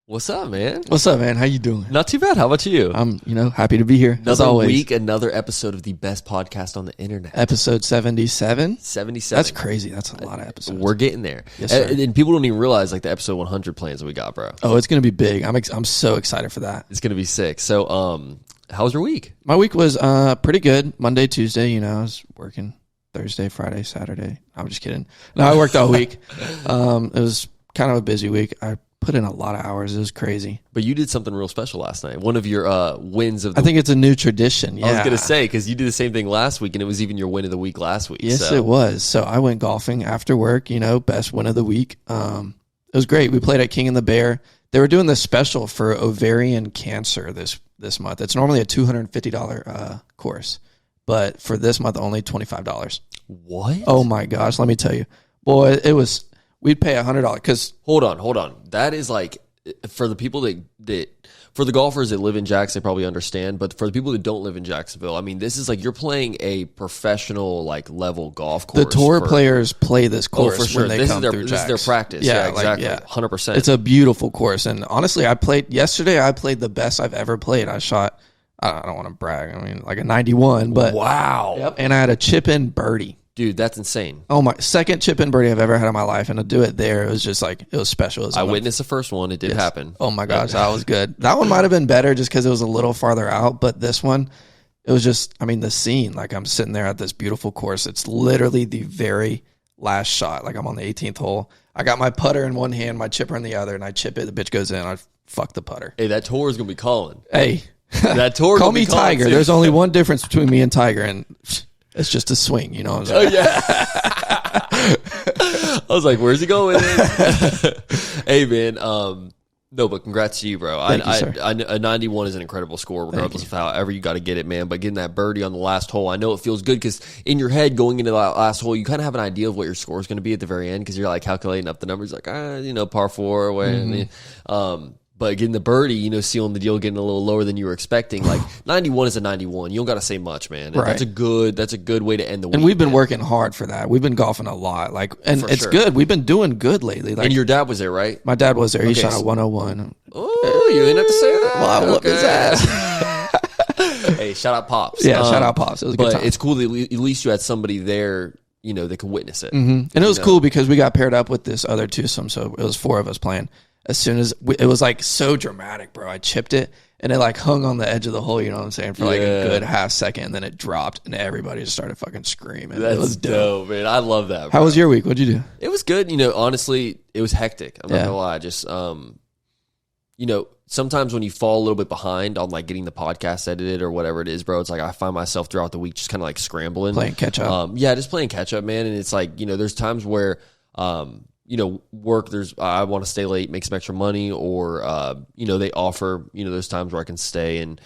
What's up, man? What's up, man? How you doing? Not too bad. How about you? I'm, happy to be here. Another as always. week, another episode of the best podcast on the internet. Episode 77? 77. That's crazy. That's a lot of episodes. We're getting there. Yes, sir. And people don't even realize like the episode 100 plans that we got, bro. Oh, it's going to be big. I'm so excited for that. It's going to be sick. So, how was your week? My week was pretty good. Monday, Tuesday, I was working. Thursday, Friday, Saturday. I'm just kidding. No, I worked all week. It was kind of a busy week. I put in a lot of hours. It was crazy. But you did something real special last night. One of your wins of the I think it's a new tradition. Yeah. I was going to say, because you did the same thing last week, and it was even your win of the week last week. Yes, it was. So I went golfing after work, best win of the week. It was great. We played at King and the Bear. They were doing this special for ovarian cancer this month. It's normally a $250 course. But for this month, only $25. What? Oh, my gosh. Let me tell you. Boy, we'd pay $100 because... Hold on. That is like, for the people that for the golfers that live in Jackson, they probably understand. But for the people that don't live in Jacksonville, I mean, this is like you're playing a professional like level golf course. The tour players play this course for sure. when they come through This is their practice. Yeah, exactly. 100%. It's a beautiful course. And honestly, yesterday I played the best I've ever played. I shot... I don't want to brag. I mean, like a 91, but wow. Yep. And I had a chip-in birdie. Dude, that's insane. Oh, my second chip-in birdie I've ever had in my life. And to do it there, it was just like, it was special. I witnessed the first one. It did happen. Oh, my gosh. That was good. That one might have been better just because it was a little farther out. But this one, it was just, the scene. Like, I'm sitting there at this beautiful course. It's literally the very last shot. Like, I'm on the 18th hole. I got my putter in one hand, my chipper in the other, and I chip it. The bitch goes in. I fuck the putter. Hey, that tour is going to be calling. Hey. That tour Call me Tiger. There's only one difference between me and Tiger, and it's just a swing. You know what I'm saying? Oh, yeah. I was like, where's he going? Hey, man. No, but congrats to you, bro. Thank you, sir. A 91 is an incredible score, regardless of however you got to get it, man. But getting that birdie on the last hole, I know it feels good because in your head going into that last hole, you kind of have an idea of what your score is going to be at the very end because you're like calculating up the numbers, like par four away. But getting the birdie, sealing the deal, getting a little lower than you were expecting. Like 91 is a 91. You don't got to say much, man. Right. That's a good way to end the week. And we've been working hard for that. We've been golfing a lot. It's good. We've been doing good lately. Like, and your dad was there, right? My dad was there. He shot a 101. Oh, you didn't have to say that. Well, I whooped his ass. Hey, shout out Pops. Yeah, shout out Pops. It was a good time. But it's cool that at least you had somebody there, that could witness it. Mm-hmm. And it was cool because we got paired up with this other twosome, so it was four of us playing. As soon as it was like so dramatic, bro. I chipped it and it like hung on the edge of the hole, you know what I'm saying, for like a good half second, and then it dropped and everybody just started fucking screaming. That's it was dope, man. I love that, bro. How was your week? What'd you do? It was good. Honestly, it was hectic. I'm not gonna lie. Just sometimes when you fall a little bit behind on like getting the podcast edited or whatever it is, bro, it's like I find myself throughout the week just kind of like scrambling. Playing catch up. Just playing catch up, man. And it's like, there's times where work, I want to stay late, make some extra money, or they offer, those times where I can stay and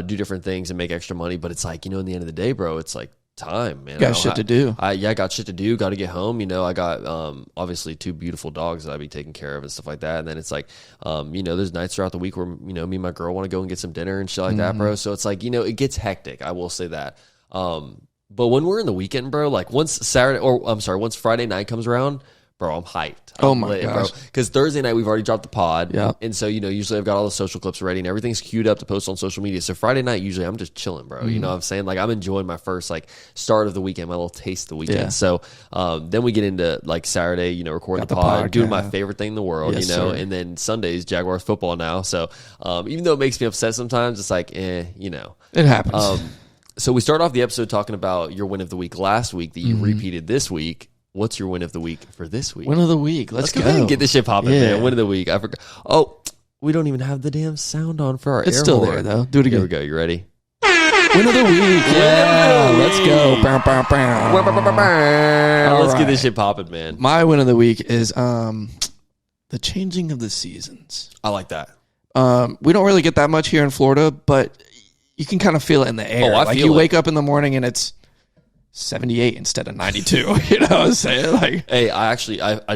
do different things and make extra money. But it's like, in the end of the day, bro, it's like time, man. Got shit to do. I got shit to do. Got to get home. I got obviously two beautiful dogs that I be taking care of and stuff like that. And then it's like, there's nights throughout the week where me and my girl want to go and get some dinner and shit like that, bro. So it's like, it gets hectic. I will say that. But when we're in the weekend, bro, like once Friday night comes around, bro, I'm hyped. Oh my gosh. Bro. Because Thursday night we've already dropped the pod. Yeah. And so, usually I've got all the social clips ready and everything's queued up to post on social media. So Friday night, usually I'm just chilling, bro. You know what I'm saying? Like I'm enjoying my first like start of the weekend, my little taste of the weekend. Yeah. So then we get into like Saturday, recording the pod, doing my favorite thing in the world, Sir. And then Sundays, Jaguars football now. So even though it makes me upset sometimes, it's like, It happens. So we start off the episode talking about your win of the week last week that you repeated this week. What's your win of the week for this week? Win of the week. Let's go ahead and get this shit popping, man. Win of the week. I forgot. Oh, we don't even have the damn sound on for our It's air still horn. there, though. Do it again. Here we go. You ready? Win of the week. Yeah. Let's go. Bow, bow, bow. Let's get this shit popping, man. My win of the week is the changing of the seasons. I like that. We don't really get that much here in Florida, but you can kind of feel it in the air. I like feel you it. wake up in the morning and it's 78 instead of 92. You know what I'm saying? Like, hey, I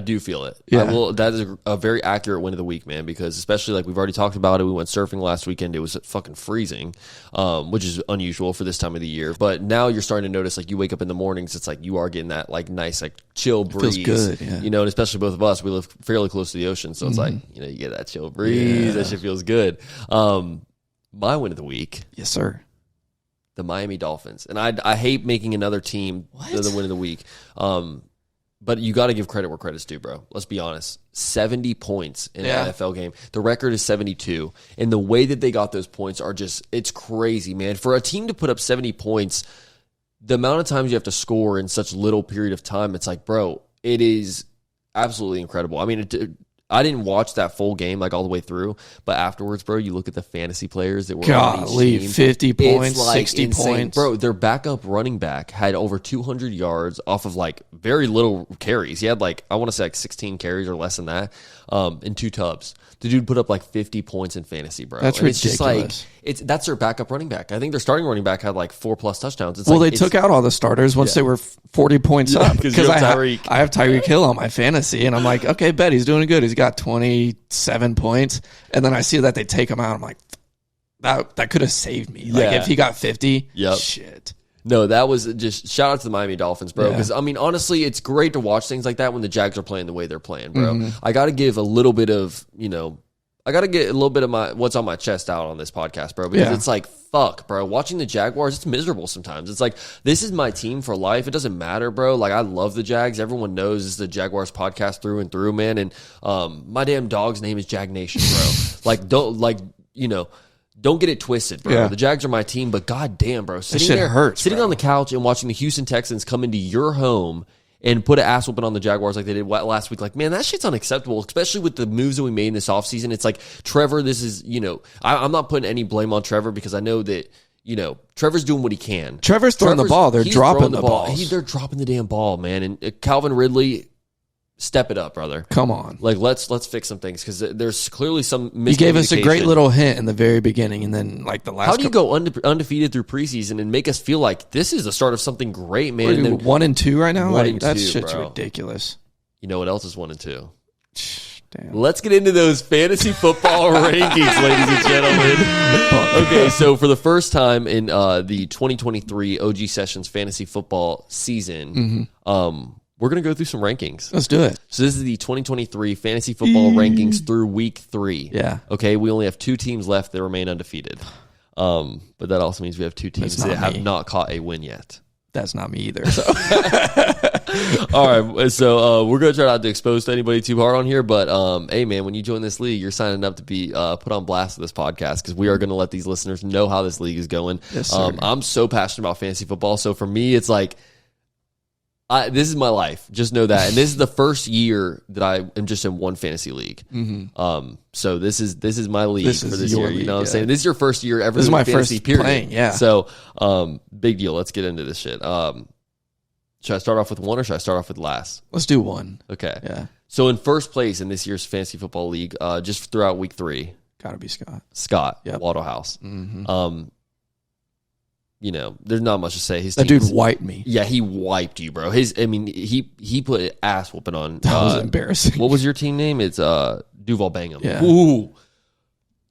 do feel it. Yeah. That is a very accurate win of the week, man, because especially like we've already talked about it. We went surfing last weekend. It was fucking freezing, which is unusual for this time of the year. But now you're starting to notice, like, you wake up in the mornings, it's like you are getting that like nice, like chill breeze. Feels good, yeah. You know, and especially both of us, we live fairly close to the ocean. So it's like, you know, you get that chill breeze. That shit feels good. My win of the week. Yes, sir. The Miami Dolphins. And I hate making another team the win of the week. But you got to give credit where credit's due, bro. Let's be honest. 70 points in an NFL game. The record is 72. And the way that they got those points are just, it's crazy, man. For a team to put up 70 points, the amount of times you have to score in such little period of time, it's like, bro, it is absolutely incredible. I mean, I didn't watch that full game like all the way through, but afterwards, bro, you look at the fantasy players that were on each team. 50 points, it's like 60 insane. points. Bro, their backup running back had over 200 yards off of like very little carries. He had like, I want to say like 16 carries or less than that in 2 tubs. The dude put up like 50 points in fantasy, bro. That's ridiculous. It's just like, that's their backup running back. I think their starting running back had like 4+ touchdowns. It's well, like, they took out all the starters once they were 40 points up. Because I have Tyreek Hill on my fantasy, and I'm like, okay, bet he's doing good. He's got 27 points. And then I see that they take him out. I'm like, that could have saved me. Like, if he got 50, shit. No, that was just shout out to the Miami Dolphins, bro. Because, I mean, honestly, it's great to watch things like that when the Jags are playing the way they're playing, bro. I got to give a little bit of, you know, I got to get a little bit of my what's on my chest out on this podcast, bro, because it's like, fuck, bro. Watching the Jaguars, it's miserable sometimes. It's like, this is my team for life. It doesn't matter, bro. Like, I love the Jags. Everyone knows this is the Jaguars podcast through and through, man. And my damn dog's name is Jag Nation, bro. Don't get it twisted, bro. Yeah. The Jags are my team, but goddamn, bro. Sitting shit there, hurts, sitting bro. on the couch and watching the Houston Texans come into your home and put an ass whooping on the Jaguars like they did last week. Like, man, that shit's unacceptable, especially with the moves that we made in this offseason. It's like, Trevor, this is, you know, I'm not putting any blame on Trevor because I know that, you know, Trevor's doing what he can. Trevor's throwing the ball. They're dropping the ball. They're dropping the damn ball, man. And Calvin Ridley, step it up, brother. Come on. Like, let's fix some things because there's clearly some miscommunication. You gave us a great little hint in the very beginning, and then like the last. How do you go undefeated through preseason and make us feel like this is the start of something great, man? What are you, 1-2 right now? Like, that 1-2, shit's bro. ridiculous. You know what else is 1-2? Damn. Let's get into those fantasy football rankings, ladies and gentlemen. Okay, so for the first time in the 2023 OG Sessions fantasy football season, we're going to go through some rankings. Let's do it. So this is the 2023 fantasy football rankings through week 3. Yeah. Okay, we only have 2 teams left that remain undefeated. But that also means we have 2 teams that have not caught a win yet. That's not me either. So. All right, so we're going to try not to expose to anybody too hard on here, but hey, man, when you join this league, you're signing up to be put on blast with this podcast because we are going to let these listeners know how this league is going. Yes, sir. I'm so passionate about fantasy football, so for me, it's like, this is my life. Just know that. And this is the first year that I am just in one fantasy league. So this is my league for this year. You know what I'm saying? This is your first year ever. This is my fantasy first period. playing. Yeah. So big deal. Let's get into this shit. Should I start off with 1 or should I start off with last? Let's do 1. Okay. Yeah. So in first place in this year's fantasy football league, just throughout week 3, Gotta be Scott Yep. Waddlehouse. You know, there's not much to say. That dude wiped me. Yeah, he wiped you, bro. He put an ass whooping on. That was embarrassing. What was your team name? It's Duval Bangham. Yeah. Ooh.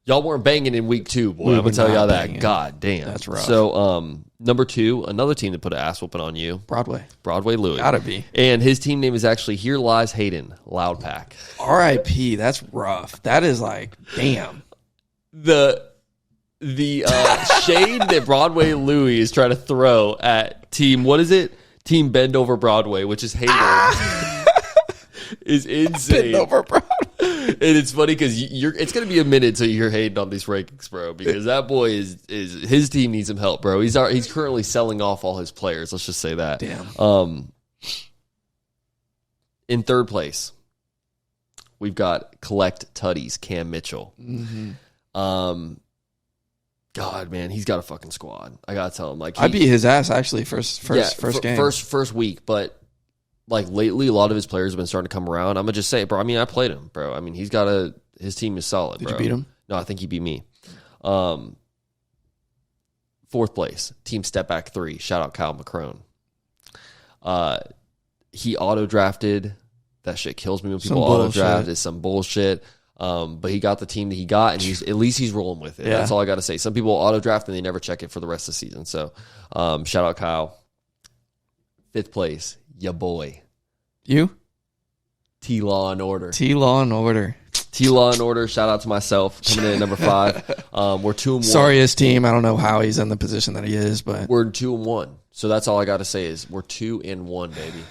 Y'all weren't banging in week 2, boy. I'm gonna tell y'all that. Banging. God damn. That's rough. So number 2, another team that put an ass whooping on you. Broadway Louis. Gotta be. And his team name is actually Here Lies Hayden, Loud Pack. R.I.P. That's rough. That is like, damn. The shade that Broadway Louis is trying to throw at team, what is it? Team Bend Over Broadway, which is Hayden, is insane. Bend Over Broadway. And it's funny because it's going to be a minute till you hear Hayden on these rankings, bro, because that boy is his team needs some help, bro. He's currently selling off all his players. Let's just say that. Damn. In third place, we've got Collect Tutties, Cam Mitchell. God, man, he's got a fucking squad. I gotta tell him, like, I beat his ass actually first game. First week, but like lately, a lot of his players have been starting to come around. I'm gonna just say, bro. I mean, I played him, bro. I mean, his team is solid. Did bro. you beat him? No, I think he beat me. Fourth place, team Step Back 3. Shout out Kyle McCrone. He auto drafted. That shit kills me when people Some auto draft. bullshit. It's some bullshit. But he got the team that he got, and at least he's rolling with it. Yeah. That's all I got to say. Some people auto draft and they never check it for the rest of the season. So, shout out Kyle. 5th place, ya boy. You? T Law and Order. T Law and Order. T Law and Order. Shout out to myself coming in at number 5. We're 2-1. Sorry, his team. I don't know how he's in the position that he is, but We're 2-1. So that's all I got to say is we're 2-1, baby.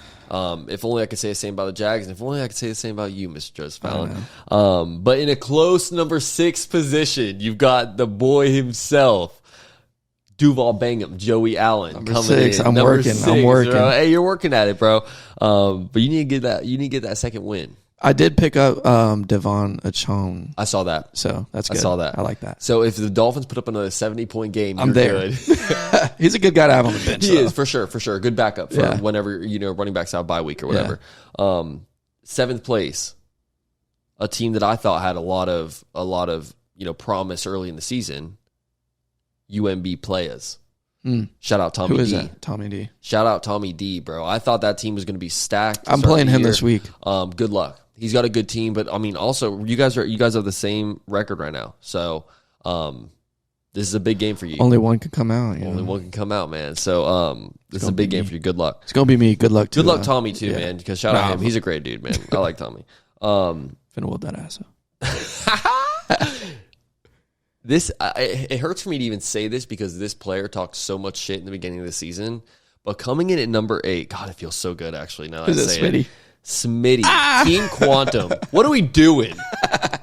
If only I could say the same about the Jags, and if only I could say the same about you, Mr. Joseph Fallon. But in a close number 6 position, you've got the boy himself, Duval Bangham, Joey Allen, Number coming 6. in. I'm Number working. 6, I'm working. bro. Hey, you're working at it, bro. But you need to get that. You need to get that second win. I did pick up Devon Achone, I saw that. so that's good. I saw that. I like that. So if the Dolphins put up another 70-point game, I'm you're there. good. He's a good guy to have on the bench. He though. is for sure. Good backup for Yeah. whenever running backs out bye week or whatever. 7th place, a team that I thought had a lot of promise early in the season. UMB players. Shout out Tommy Who is D. that? Tommy D. Shout out Tommy D, bro. I thought that team was going to be stacked. to I'm start playing the him year. this week. Good luck. He's got a good team, but I mean, also you guys have the same record right now. So this is a big game for you. Only one can come out. You Only know? one can come out, man. So this is a big game for you. Good luck. It's gonna be me. Good luck. Good luck, Tommy, too, yeah. man. Because shout out him. He's a great dude, man. I like Tommy. Finna whoop that ass up. It hurts for me to even say this because this player talked so much shit in the beginning of the season. But coming in at number 8, God, it feels so good, actually, now that I Who's say that, it. Smitty. Team Quantum. What are we doing?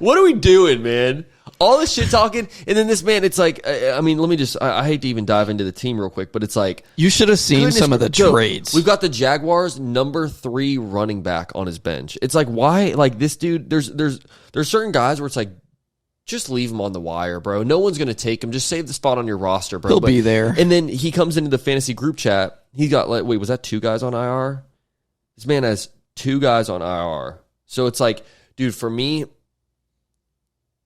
What are we doing, man? All this shit talking, and then this man, it's like, I mean, let me just, I hate to even dive into the team real quick, but it's like, You should have seen goodness, some of the Joe, trades. We've got the Jaguars number 3 running back on his bench. It's like, why? Like this dude, there's certain guys where it's like, just leave him on the wire, bro. No one's gonna take him. Just save the spot on your roster, bro. He'll be there. And then he comes into the fantasy group chat. He got like, wait, was that 2 guys on IR? This man has 2 guys on IR. So it's like, dude, for me,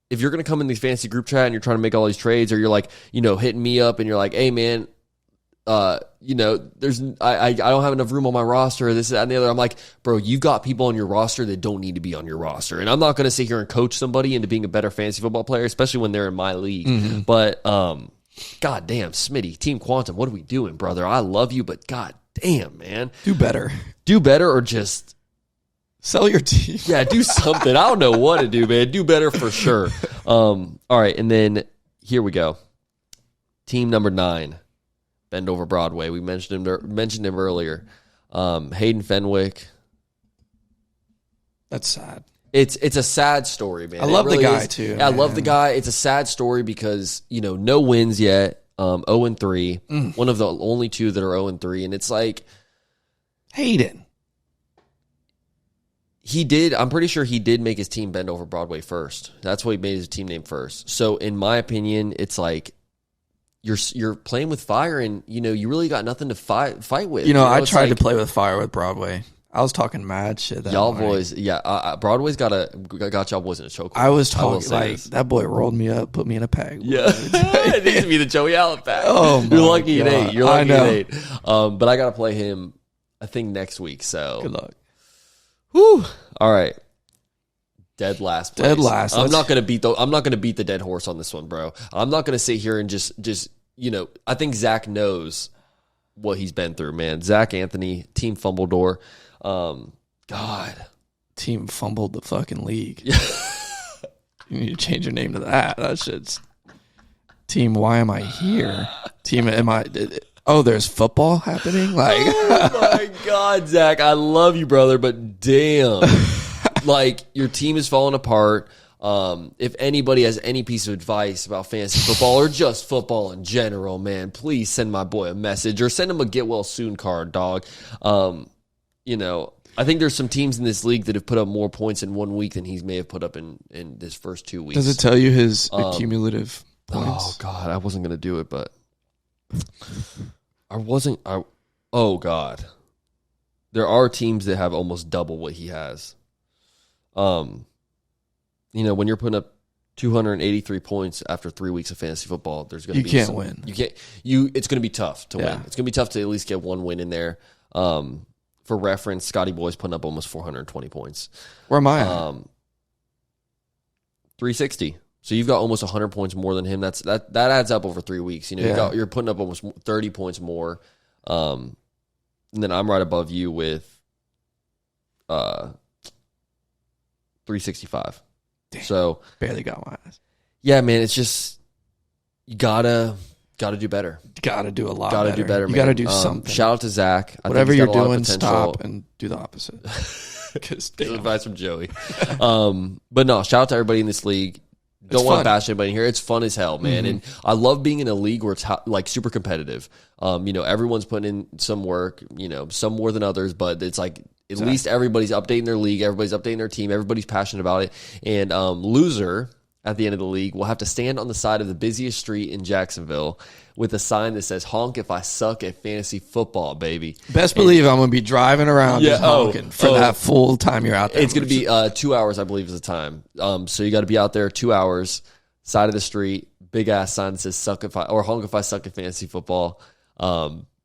if you're going to come in the fantasy group chat and you're trying to make all these trades, or you're like, hitting me up and you're like, hey, man, there's I don't have enough room on my roster, this, that, and the other. I'm like, bro, you got people on your roster that don't need to be on your roster. And I'm not going to sit here and coach somebody into being a better fantasy football player, especially when they're in my league. Mm-hmm. But, God damn, Smitty, Team Quantum, what are we doing, brother? I love you, but God damn, man. Do better. Do better or just... Sell your team. Yeah, do something. I don't know what to do, man. Do better for sure. All right, and then here we go. Team number 9, Bend Over Broadway. We mentioned him earlier. Hayden Fenwick. That's sad. It's a sad story, man. I love the guy is. too. Yeah, I love the man. guy. It's a sad story because no wins yet. 0-3. One of the only 2 that are 0-3, and it's like Hayden. he did. I'm pretty sure he did make his team Bend Over Broadway first. That's what he made his team name first. So in my opinion, it's like you're playing with fire, and you really got nothing to fight with. I It's tried like, to play with fire with Broadway. I was talking mad shit. That y'all morning. boys. Yeah, Broadway's got y'all boys in a chokehold. I was will talking say like this. that boy rolled me up, put me in a pack. Yeah, it needs to be the Joey Allen pack. Oh, you're my lucky God. at 8. You're I lucky know. at 8. But I gotta play him, I think next week. So Good luck. whew. All right. Dead last place. Dead last. I'm not gonna beat the dead horse on this one, bro. I'm not gonna sit here and just I think Zach knows what he's been through, man. Zach Anthony, Team Fumbledore. God. Team fumbled the fucking league. You need to change your name to that. That shit's Team. Why am I here? Team. Am I? Oh, there's football happening. Like, Oh my God, Zach, I love you, brother, but damn, like your team is falling apart. If anybody has any piece of advice about fantasy football or just football in general, man, please send my boy a message or send him a get well soon card, dog. I think there's some teams in this league that have put up more points in 1 week than he may have put up in his first 2 weeks. does it tell you his cumulative points? Oh God, I wasn't gonna do it, but oh God, there are teams that have almost double what he has. When you're putting up 283 points after 3 weeks of fantasy football, there's going to be win. You can't. It's going to be tough to Yeah. win. It's going to be tough to at least get one win in there. for reference, Scotty Boy's putting up almost 420 points. Where am I at? 360. So you've got almost 100 points more than him. That adds up over 3 weeks. You know, you're putting up almost 30 points more. And then I'm right above you with 365. Damn, so barely got my ass. Yeah, man, it's just you gotta do better. Gotta do a lot. Gotta do better. You man. gotta do something. Shout out to Zach. Whatever you're doing, stop and do the opposite. Because advice from Joey. But no, shout out to everybody in this league. Don't want to bash anybody here. It's fun as hell, man. And I love being in a league where it's like super competitive. You know, everyone's putting in some work, you know, some more than others, but it's like at least everybody's updating their league, everybody's updating their team, everybody's passionate about it. And loser at the end of the league will have to stand on the side of the busiest street in Jacksonville with a sign that says, honk if I suck at fantasy football, baby. Best believe I'm going to be driving around just honking for that full time you're out there. It's going to be 2 hours, I believe, is the time. So you got to be out there 2 hours, side of the street, big ass sign that says honk if I suck at fantasy football.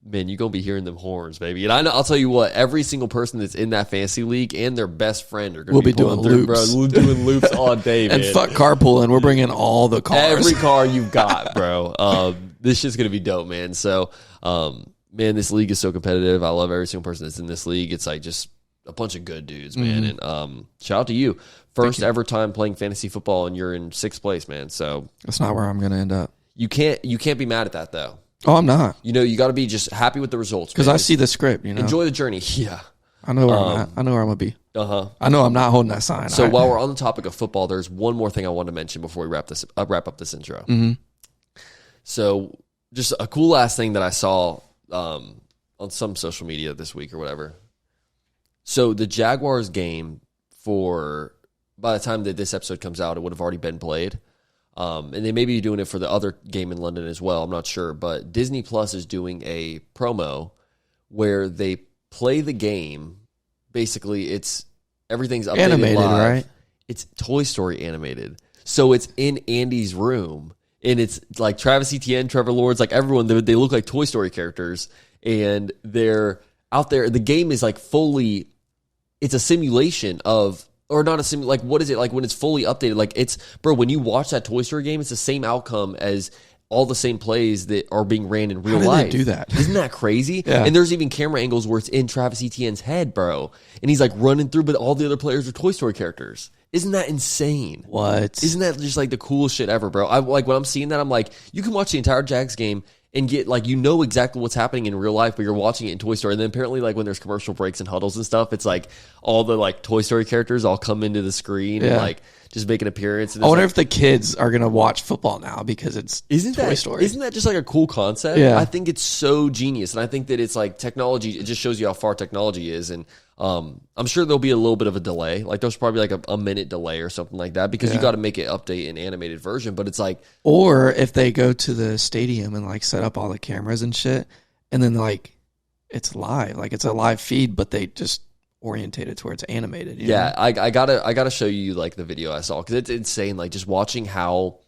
Man, you're going to be hearing them horns, baby. And I'll tell you what, every single person that's in that fantasy league and their best friend are going to be doing loops. Bro. We'll be doing loops all day, man. And fuck carpooling. We're bringing all the cars. Every car you've got, bro. This shit's going to be dope, man. So, man, this league is so competitive. I love every single person that's in this league. It's like just a bunch of good dudes, man. And shout out to you. First ever time playing fantasy football, and you're in 6th place, man. So that's not where I'm going to end up. You can't be mad at that, though. Oh, I'm not. You know, you got to be just happy with the results. Because I see the script, you know. Enjoy the journey. Yeah. I know where I'm at. I know where I'm going to be. I know I'm not holding that sign. So while we're on the topic of football, there's one more thing I wanted to mention before we wrap up this intro. So just a cool last thing that I saw on some social media this week or whatever. So the Jaguars game by the time that this episode comes out, it would have already been played. And they may be doing it for the other game in London as well. I'm not sure. But Disney Plus is doing a promo where they play the game. Basically, everything's updated animated, live. right? It's Toy Story animated. So it's in Andy's room. And it's like Travis Etienne, Trevor Lawrence, like everyone, they look like Toy Story characters. And they're out there. The game is like it's a simulation of... Or not a sim, like what is it like when it's fully updated? Like when you watch that Toy Story game, it's the same outcome as all the same plays that are being ran in real life. How did they do that? Isn't that crazy? Yeah. And there's even camera angles where it's in Travis Etienne's head, bro. And he's like running through, but all the other players are Toy Story characters. Isn't that insane? What? Isn't that just like the coolest shit ever, bro? Like when I'm seeing that, I'm like, you can watch the entire Jags game and get like, you know exactly what's happening in real life, but you're watching it in Toy Story. And then apparently like when there's commercial breaks and huddles and stuff, it's like all the like Toy Story characters all come into the screen and like just make an appearance. And I wonder if the kids are going to watch football now because it's Toy Story. Isn't that just like a cool concept? Yeah. I think it's so genius. And I think that it's like technology, it just shows you how far technology is. And I'm sure there'll be a little bit of a delay. Like there's probably like a minute delay or something like that because you got to make it update an animated version. But it's like, or if they go to the stadium and like set up all the cameras and shit, and then like it's live, like it's a live feed, but they just orientate it to where it's animated. You know? I gotta show you like the video I saw because it's insane. Like just watching how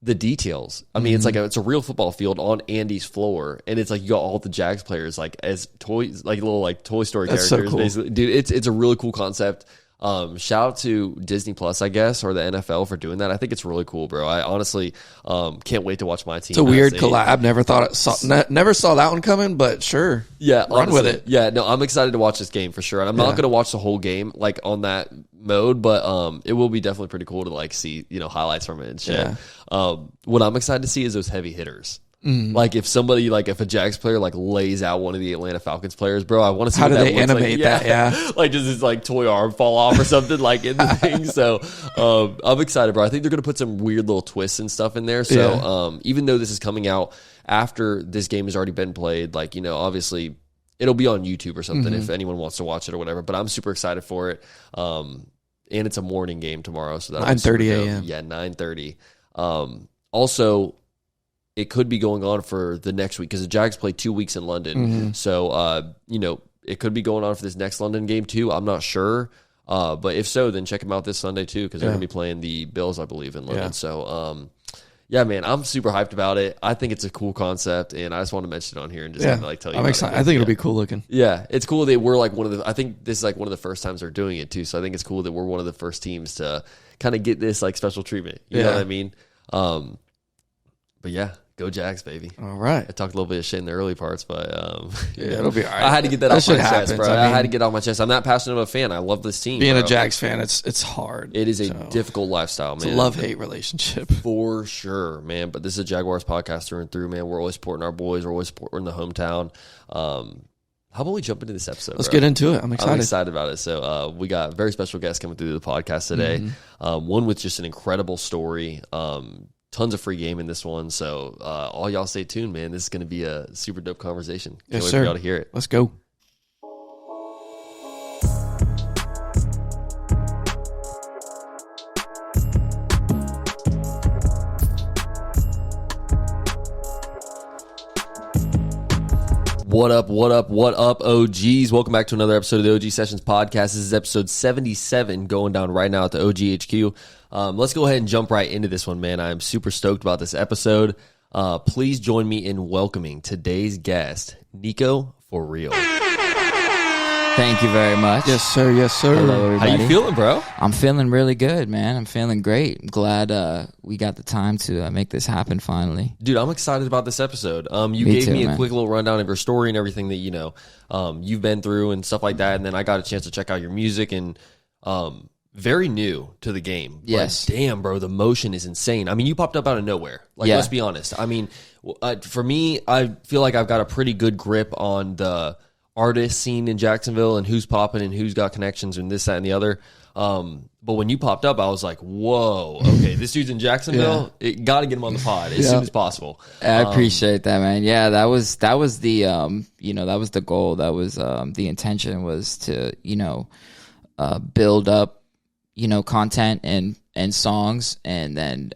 the details. I mean, it's like it's a real football field on Andy's floor, and it's like you got all the Jags players like as toys, like little like Toy Story That's characters. So cool. Basically, dude, it's a really cool concept. Shout out to Disney Plus, I guess, or the NFL for doing that. I think it's really cool, bro. I honestly can't wait to watch my team. It's a weird collab. Never saw that one coming, but sure. Yeah, run honestly, with it. Yeah, no, I'm excited to watch this game for sure. And I'm not going to watch the whole game like on that mode, but it will be definitely pretty cool to like see, you know, highlights from it and shit. Yeah. What I'm excited to see is those heavy hitters. Like if somebody, like if a Jags player like lays out one of the Atlanta Falcons players, bro, I want to see how do that they animate like. that. Yeah, like does his like toy arm fall off or something like in the thing? So I'm excited, bro. I think they're gonna put some weird little twists and stuff in there. So even though this is coming out after this game has already been played, like, you know, obviously it'll be on YouTube or something if anyone wants to watch it or whatever. But I'm super excited for it. And it's a morning game tomorrow, so that'll 9:30 a.m. Yeah, 9:30. Also, it could be going on for the next week because the Jags play 2 weeks in London. So, you know, it could be going on for this next London game too. I'm not sure. But if so, then check them out this Sunday too because they're going to be playing the Bills, I believe, in London. So, yeah, man, I'm super hyped about it. I think it's a cool concept, and I just want to mention it on here and just tell you. I'm excited. I think it'll be cool looking. Yeah, it's cool that we're like I think this is like one of the first times they're doing it too. So I think it's cool that we're one of the first teams to kind of get this like special treatment. You know what I mean? But yeah. Go Jags, baby. All right. I talked a little bit of shit in the early parts, but it'll be all right. I had to get that off my chest, happens. bro. I had to get off my chest. I'm that passionate of a fan. I love this team. Being a Jags fan, it's hard. It is a difficult lifestyle, man. It's a love-hate relationship. For sure, man. But this is a Jaguars podcast through and through, man. We're always supporting our boys. We're always supporting the hometown. How about we jump into this episode? Let's get into it. I'm excited. I'm excited about it. So we got a very special guest coming through the podcast today. One with just an incredible story. Tons of free game in this one. So all y'all stay tuned, man. This is going to be a super dope conversation. Can't wait for y'all to hear it. Let's go. What up, OGs? Welcome back to another episode of the OG Sessions podcast. This is episode 77 going down right now at the OG HQ. Let's go ahead and jump right into this one, man. I am super stoked about this episode. Please join me in welcoming today's guest, Niko4Reel. Thank you very much. Yes, sir. Yes, sir. Hello, everybody. How you feeling, bro? I'm feeling really good, man. I'm feeling great. I'm glad we got the time to make this happen finally. Dude, I'm excited about this episode. You Me gave too, me a man. quick little rundown of your story and everything that, you've been through and stuff like that. And then I got a chance to check out your music and very new to the game. Yes. But damn, bro, the motion is insane. I mean, you popped up out of nowhere. Like, Yeah. let's be honest. I mean, for me, I feel like I've got a pretty good grip on the artist scene in Jacksonville and who's popping and who's got connections and this, that, and the other. But when you popped up, I was like, whoa, okay, this dude's in Jacksonville. Got to get him on the pod as soon as possible. I appreciate that, man. Yeah, that was the that was the goal. That was the intention was to build up content and songs, and then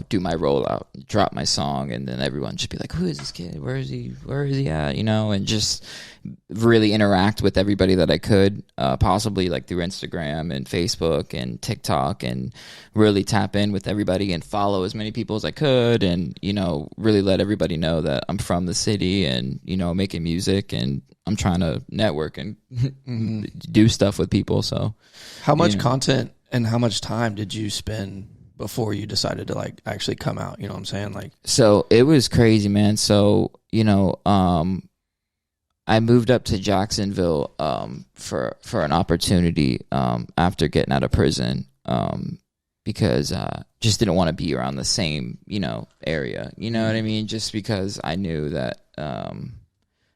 do my rollout, drop my song, and then everyone should be like, who is this kid? Where is he at? And just really interact with everybody that I could, possibly like through Instagram and Facebook and TikTok, and really tap in with everybody and follow as many people as I could, and really let everybody know that I'm from the city and making music, and I'm trying to network and do stuff with people. So how much content and how much time did you spend before you decided to like actually come out? You know what I'm saying? Like, so it was crazy, man. So, I moved up to Jacksonville for an opportunity after getting out of prison because just didn't want to be around the same, area. You know what I mean? Just because I knew that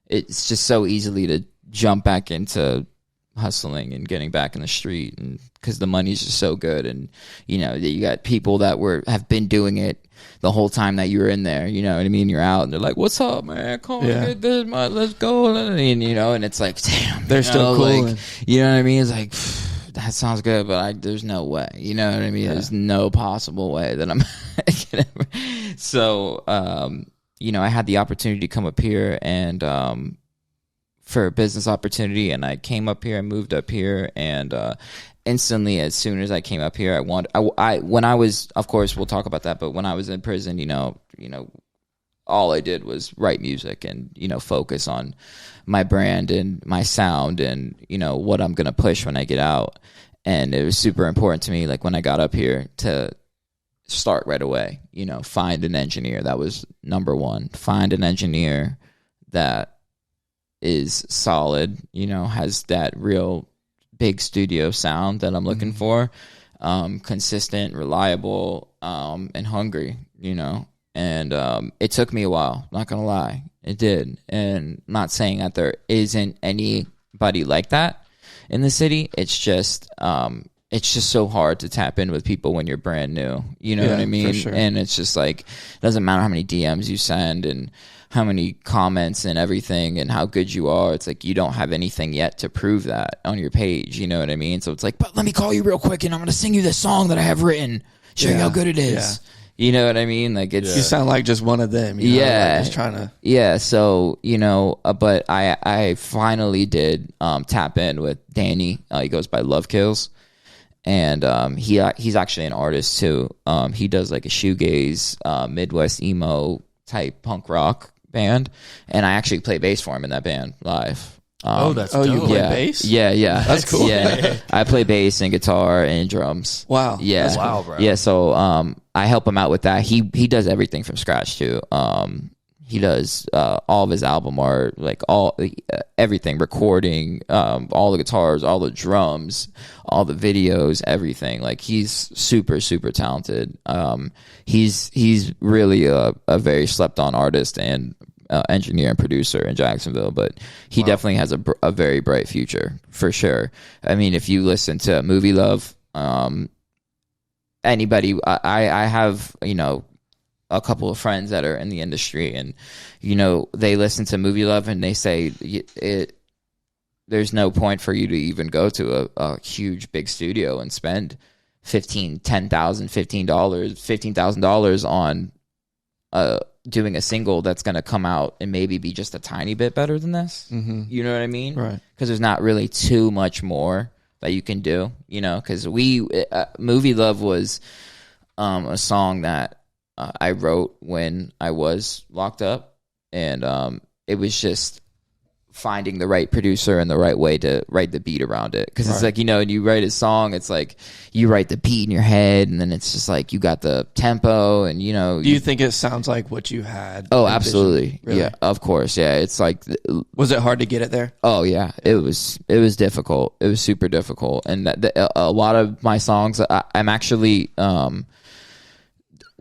it's just so easily to jump back into hustling and getting back in the street, and because the money's just so good, and you got people that have been doing it the whole time that you were in there, you know what I mean? You're out and they're like, what's up, man? Come on, get this, man. Let's go. And it's like, damn, they're still cool. Like, you know what I mean? It's like, that sounds good, but there's no way, you know what I mean? There's no possible way that I'm so I had the opportunity to come up here and for a business opportunity, and I came up here and moved up here, and instantly, as soon as I came up here, when I was, of course, we'll talk about that, but when I was in prison, all I did was write music and, focus on my brand and my sound and, what I'm going to push when I get out. And it was super important to me, like when I got up here, to start right away, find an engineer. That was number one. Find an engineer that is solid, has that real big studio sound that I'm looking for, consistent, reliable, and hungry, and it took me a while, not gonna lie, it did. And not saying that there isn't anybody like that in the city, it's just so hard to tap in with people when you're brand new, you know what I mean? For sure. And it's just like, it doesn't matter how many DMs you send and how many comments and everything and how good you are. It's like you don't have anything yet to prove that on your page, you know what I mean? So it's like, but let me call you real quick and I'm going to sing you this song that I have written, show you how good it is. Yeah. You know what I mean? Like it's You sound like just one of them. You know? Like just trying to. Yeah. So, but I finally did tap in with Danny. He goes by Love Kills. and he's actually an artist too. He does like a shoegaze, Midwest emo type punk rock band, and I actually play bass for him in that band live. That's dope. You play bass? Yeah, That's cool. Yeah, I play bass and guitar and drums. Wow. Yeah, That's wow, bro. Yeah, so I help him out with that. He does everything from scratch too. He does all of his album art, like everything, recording, all the guitars, all the drums, all the videos, everything. Like he's super, super talented. He's really a very slept on artist and engineer and producer in Jacksonville, but he definitely has a very bright future for sure. I mean, if you listen to Movie Love, anybody, I have, a couple of friends that are in the industry, and they listen to Movie Love and they say there's no point for you to even go to a huge big studio and spend $15,000 on doing a single that's going to come out and maybe be just a tiny bit better than this. Mm-hmm. You know what I mean? Right. Because there's not really too much more that you can do, because Movie Love was a song that I wrote when I was locked up, and it was just finding the right producer and the right way to write the beat around it. Because it's like, when you write a song, it's like you write the beat in your head, and then it's just like you got the tempo, and Do you think it sounds like what you had? Oh, absolutely. Really? Yeah, of course. Yeah, it's like. Was it hard to get it there? Oh yeah, it was difficult. It was super difficult, and a lot of my songs, I'm actually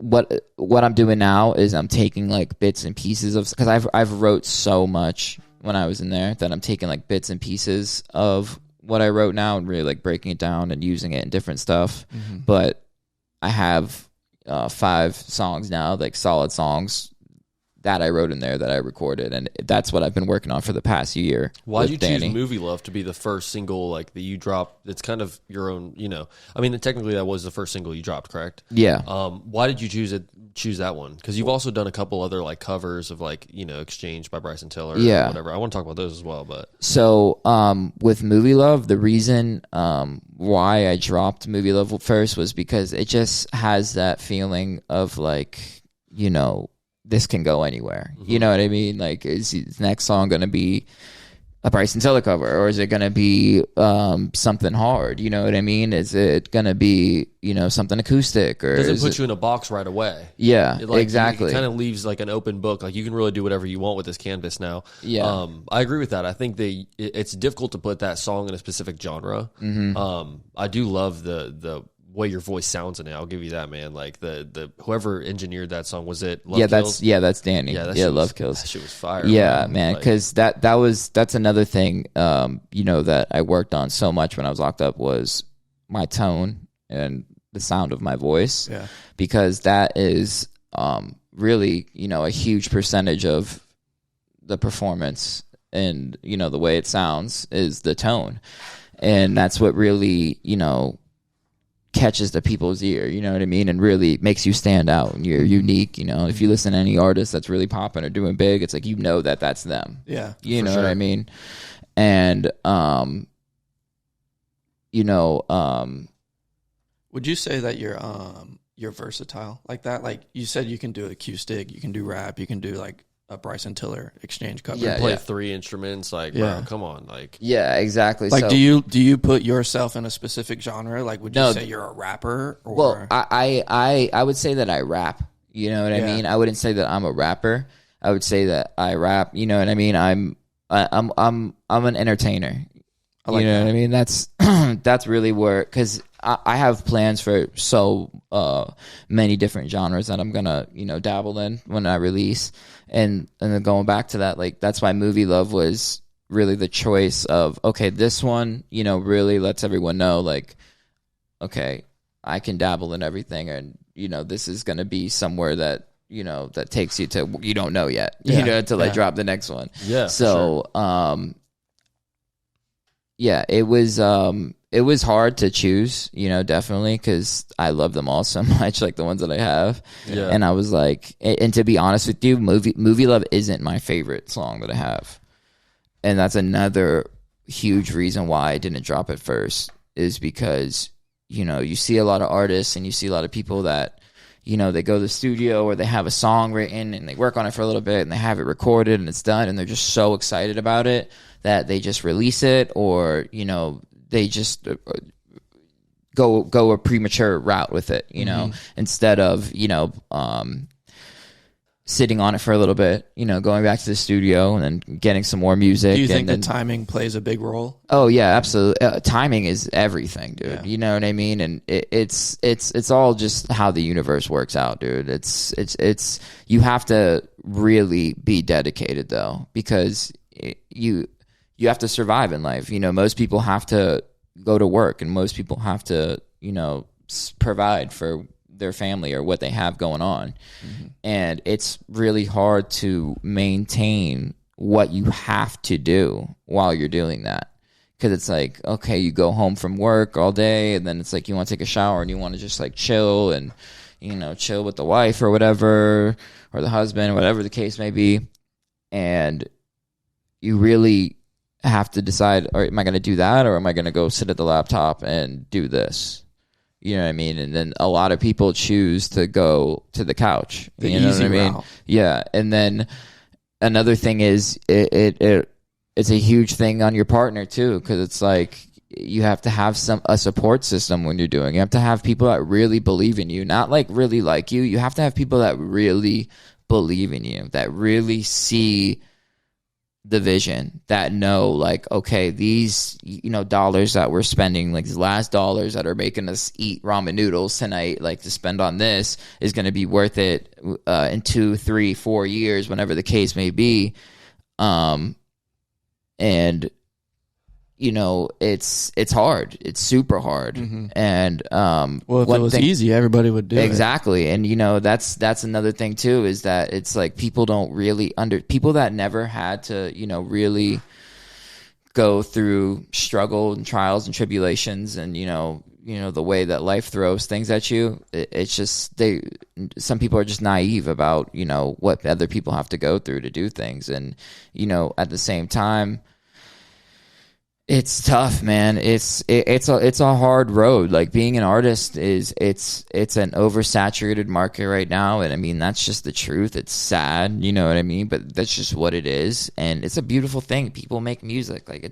what I'm doing now is I'm taking like bits and pieces of, because I've wrote so much when I was in there that I'm taking like bits and pieces of what I wrote now and really like breaking it down and using it in different stuff. Mm-hmm. But I have 5 songs now, like solid songs that I wrote in there that I recorded, and that's what I've been working on for the past year. Why did you choose Movie Love to be the first single like that you dropped? It's kind of your own, I mean, technically that was the first single you dropped, correct? Yeah. Why did you choose that one? Because you've also done a couple other like covers of like Exchange by Bryson Tiller, or whatever. I want to talk about those as well, but so with Movie Love, the reason why I dropped Movie Love first was because it just has that feeling of like this can go anywhere. Mm-hmm. You know what I mean? Like, is his next song going to be a Bryson Tiller cover, or is it going to be something hard? You know what I mean? Is it going to be something acoustic, or does it put you in a box right away? Yeah, exactly. It kind of leaves like an open book. Like you can really do whatever you want with this canvas now. Yeah, I agree with that. I think it's difficult to put that song in a specific genre. Mm-hmm. I do love the way your voice sounds in it. I'll give you that, man. Like the whoever engineered that song, was it Love Kills? That's Danny. Love Kills. That shit was fire. Yeah, man, because that's another thing that I worked on so much when I was locked up was my tone and the sound of my voice. Yeah. Because that is really a huge percentage of the performance, and the way it sounds is the tone, and that's what really catches the people's ear, you know what I mean, and really makes you stand out, and you're unique. If you listen to any artist that's really popping or doing big, it's like that's them. Yeah, you know what I mean. And would you say that you're versatile like that? Like you said, you can do acoustic, you can do rap, you can do like a Bryson Tiller Exchange cover. Yeah, play 3 instruments. Like, bro, come on. Like, yeah, exactly. Like, do you put yourself in a specific genre? Like, would you say you're a rapper? Or? Well, I would say that I rap. You know what I mean? I wouldn't say that I'm a rapper. I would say that I rap. You know what I mean? I'm an entertainer. What I mean? That's that's really where, because I have plans for so many different genres that I'm gonna dabble in when I release, and then going back to that, like that's why Movie Love was really the choice of, okay, this one really lets everyone know, like, okay, I can dabble in everything, and this is gonna be somewhere that that takes you to you don't know yet, until I drop the next one. Yeah. So it was hard to choose, definitely, because I love them all so much, like the ones that I have. Yeah. And I was like, and to be honest with you, Movie Love isn't my favorite song that I have. And that's another huge reason why I didn't drop it first, is because you see a lot of artists and you see a lot of people that, they go to the studio or they have a song written and they work on it for a little bit and they have it recorded and it's done and they're just so excited about it that they just release it, or, they just go a premature route with it, instead of, sitting on it for a little bit, going back to the studio and then getting some more music. Do you think the timing plays a big role? Oh yeah, absolutely. Timing is everything, dude. Yeah. You know what I mean? And it's all just how the universe works out, dude. It's you have to really be dedicated though, because you have to survive in life. Most people have to go to work and most people have to, provide for their family or what they have going on. And it's really hard to maintain what you have to do while you're doing that, because it's like, okay, you go home from work all day and then it's like you want to take a shower and you want to just like chill and chill with the wife or whatever, or the husband, whatever the case may be, and you really have to decide, or am I going to do that, or am I going to go sit at the laptop and do this? You know what I mean? And then a lot of people choose to go to the couch. The easy route. Yeah. And then another thing is it's a huge thing on your partner too, because it's like you have to have a support system when you're doing it. You have to have people that really believe in you, not like really like you. You have to have people that really believe in you, that really see the vision, that know like, okay, these dollars that we're spending, like these last dollars that are making us eat ramen noodles tonight, like to spend on this is going to be worth it in 2, 3, 4 years, whenever the case may be. And it's hard. It's super hard. And well, if it was easy, everybody would do it. Exactly. And that's another thing too, is that it's like people don't really people that never had to really go through struggle and trials and tribulations and the way that life throws things at you. It's just some people are just naive about what other people have to go through to do things. And at the same time, it's tough, man. It's a hard road. Like being an artist it's an oversaturated market right now, and I mean that's just the truth. It's sad, you know what I mean? But that's just what it is, and it's a beautiful thing. People make music. Like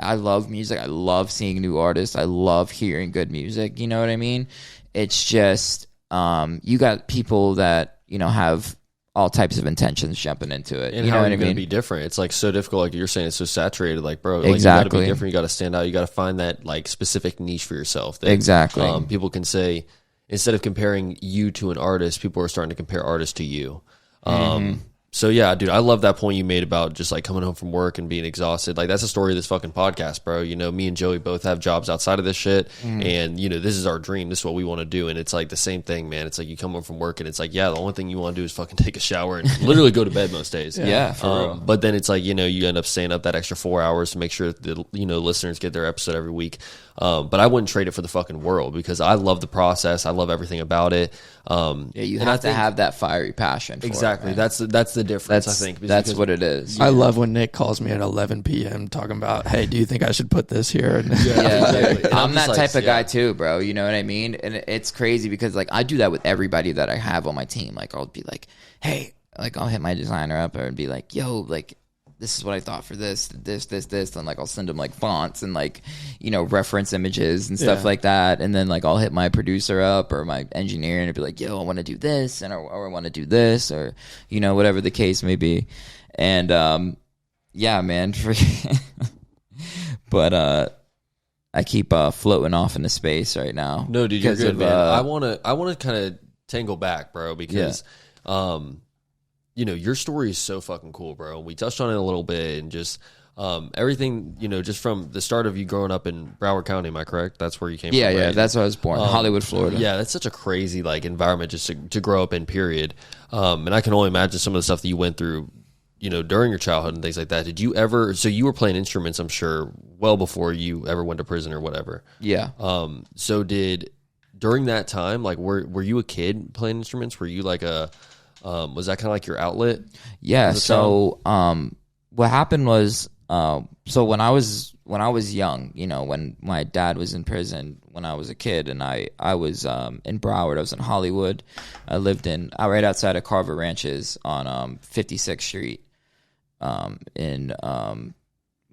I love music. I love seeing new artists. I love hearing good music. You know what I mean? It's just you got people that have all types of intentions jumping into it. And you know how what are I you going mean? to be different? It's like so difficult. Like you're saying, it's so saturated. Like, bro, Exactly. Like, you got to be different. You got to stand out. You got to find that like specific niche for yourself. That, Exactly. People can say, instead of comparing you to an artist, people are starting to compare artists to you. So yeah, dude, I love that point you made about just like coming home from work and being exhausted. Like that's the story of this fucking podcast, bro. Me and Joey both have jobs outside of this shit, and this is our dream. This is what we want to do, and it's like the same thing, man. It's like you come home from work, and it's like, yeah, the only thing you want to do is fucking take a shower and literally go to bed most days. Yeah, for real. But then it's like you end up staying up that extra 4 hours to make sure that listeners get their episode every week. But I wouldn't trade it for the fucking world, because I love the process. I love everything about it. You have to have that fiery passion for exactly. it, man. That's the difference, I think. That's what it is. I love when Nick calls me at 11 p.m. talking about, hey, do you think I should put this here? Yeah, exactly. I'm that type of guy too, bro. You know what I mean? And it's crazy because like I do that with everybody that I have on my team. Like I'll be like, hey, like I'll hit my designer up and be like, yo, like this is what I thought for this, and like I'll send them like fonts and like reference images and stuff like that, and then like I'll hit my producer up or my engineer and be like, yo, I want to do this, or I want to do this, or whatever the case may be, and yeah, man, but I keep floating off into space right now. No, dude, you're good, man. I want to kind of tangle back, bro, because your story is so fucking cool, bro. We touched on it a little bit, and just everything, just from the start of you growing up in Broward County. Am I correct? That's where you came from, right? Yeah, that's where I was born, Hollywood, Florida. Yeah, that's such a crazy like environment just to grow up in, period. And I can only imagine some of the stuff that you went through, during your childhood and things like that. Did you ever? So you were playing instruments, I'm sure, well before you ever went to prison or whatever. Yeah. So during that time, like, were you a kid playing instruments? Were you like was that kind of like your outlet? Yeah. So, what happened was, so when I was when I was young, you know, when my dad was in prison when I was a kid, and I was in Broward. I was in Hollywood. I lived right outside of Carver Ranches on 56th Street in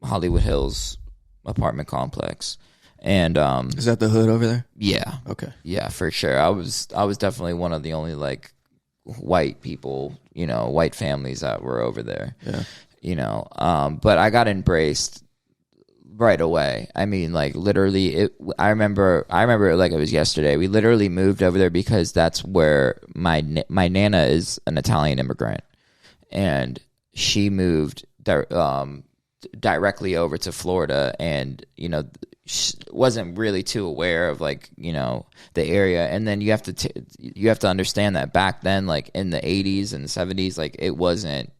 Hollywood Hills apartment complex. And is that the hood over there? Yeah. Okay. Yeah, for sure. I was definitely one of the only like white people, you know, white families that were over there. Yeah. You know, but I got embraced right away. I mean, like literally, I remember it like it was yesterday. We literally moved over there because that's where my nana is an Italian immigrant, and she moved directly over to Florida, and you know, wasn't really too aware of like, you know, the area. And then you have to understand that back then, like in the 80s and 70s, like it wasn't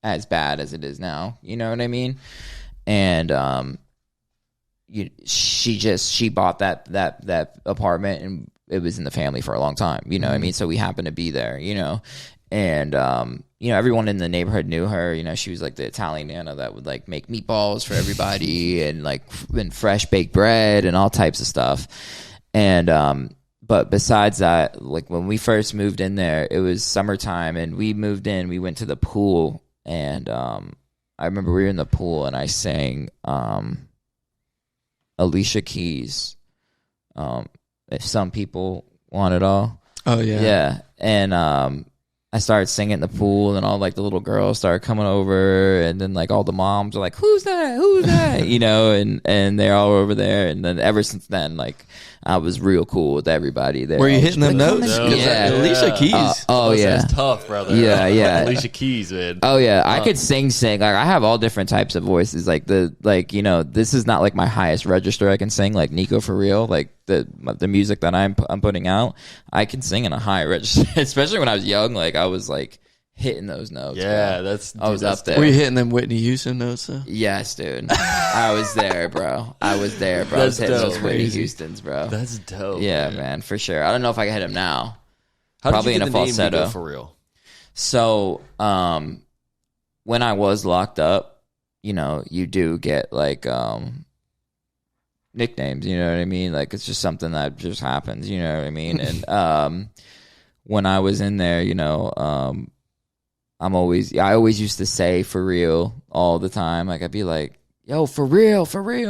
as bad as it is now. You know what I mean? And she bought that apartment, and it was in the family for a long time. You know what I mean? So we happened to be there. You know, and you know, everyone in the neighborhood knew her. You know, she was like the Italian nana that would like make meatballs for everybody and like fresh baked bread and all types of stuff. And but besides that, like when we first moved in there, it was summertime, and we moved in. We went to the pool, and I remember we were in the pool, and I sang Alicia Keys, If Some People Want It All. Oh yeah. Yeah. And I started singing in the pool, and all like the little girls started coming over, and then like all the moms are like, who's that? You know, and they're all over there. And then ever since then, like I was real cool with everybody there. Were you hitting them notes? Yeah. Alicia Keys. Oh yeah. That's tough, brother. Yeah. Alicia Keys, man. Oh yeah, I could sing. Like I have all different types of voices. Like you know, this is not like my highest register I can sing. Like Niko4Reel, like the music that I'm putting out, I can sing in a high register. Especially when I was young, like I was like hitting those notes. Yeah, bro. I was that's up there. Were you hitting them Whitney Houston notes though? Yes, dude. I was there, bro. I was hitting those Whitney Houstons, bro. That's dope. Yeah, man, for sure. I don't know if I can hit him now. How Probably did you in get a the falsetto. name Niko4Reel? So, when I was locked up, you know, you do get like nicknames, you know what I mean? Like it's just something that just happens, you know what I mean? And when I was in there, you know, I always used to say for real all the time. Like I'd be like, yo, for real,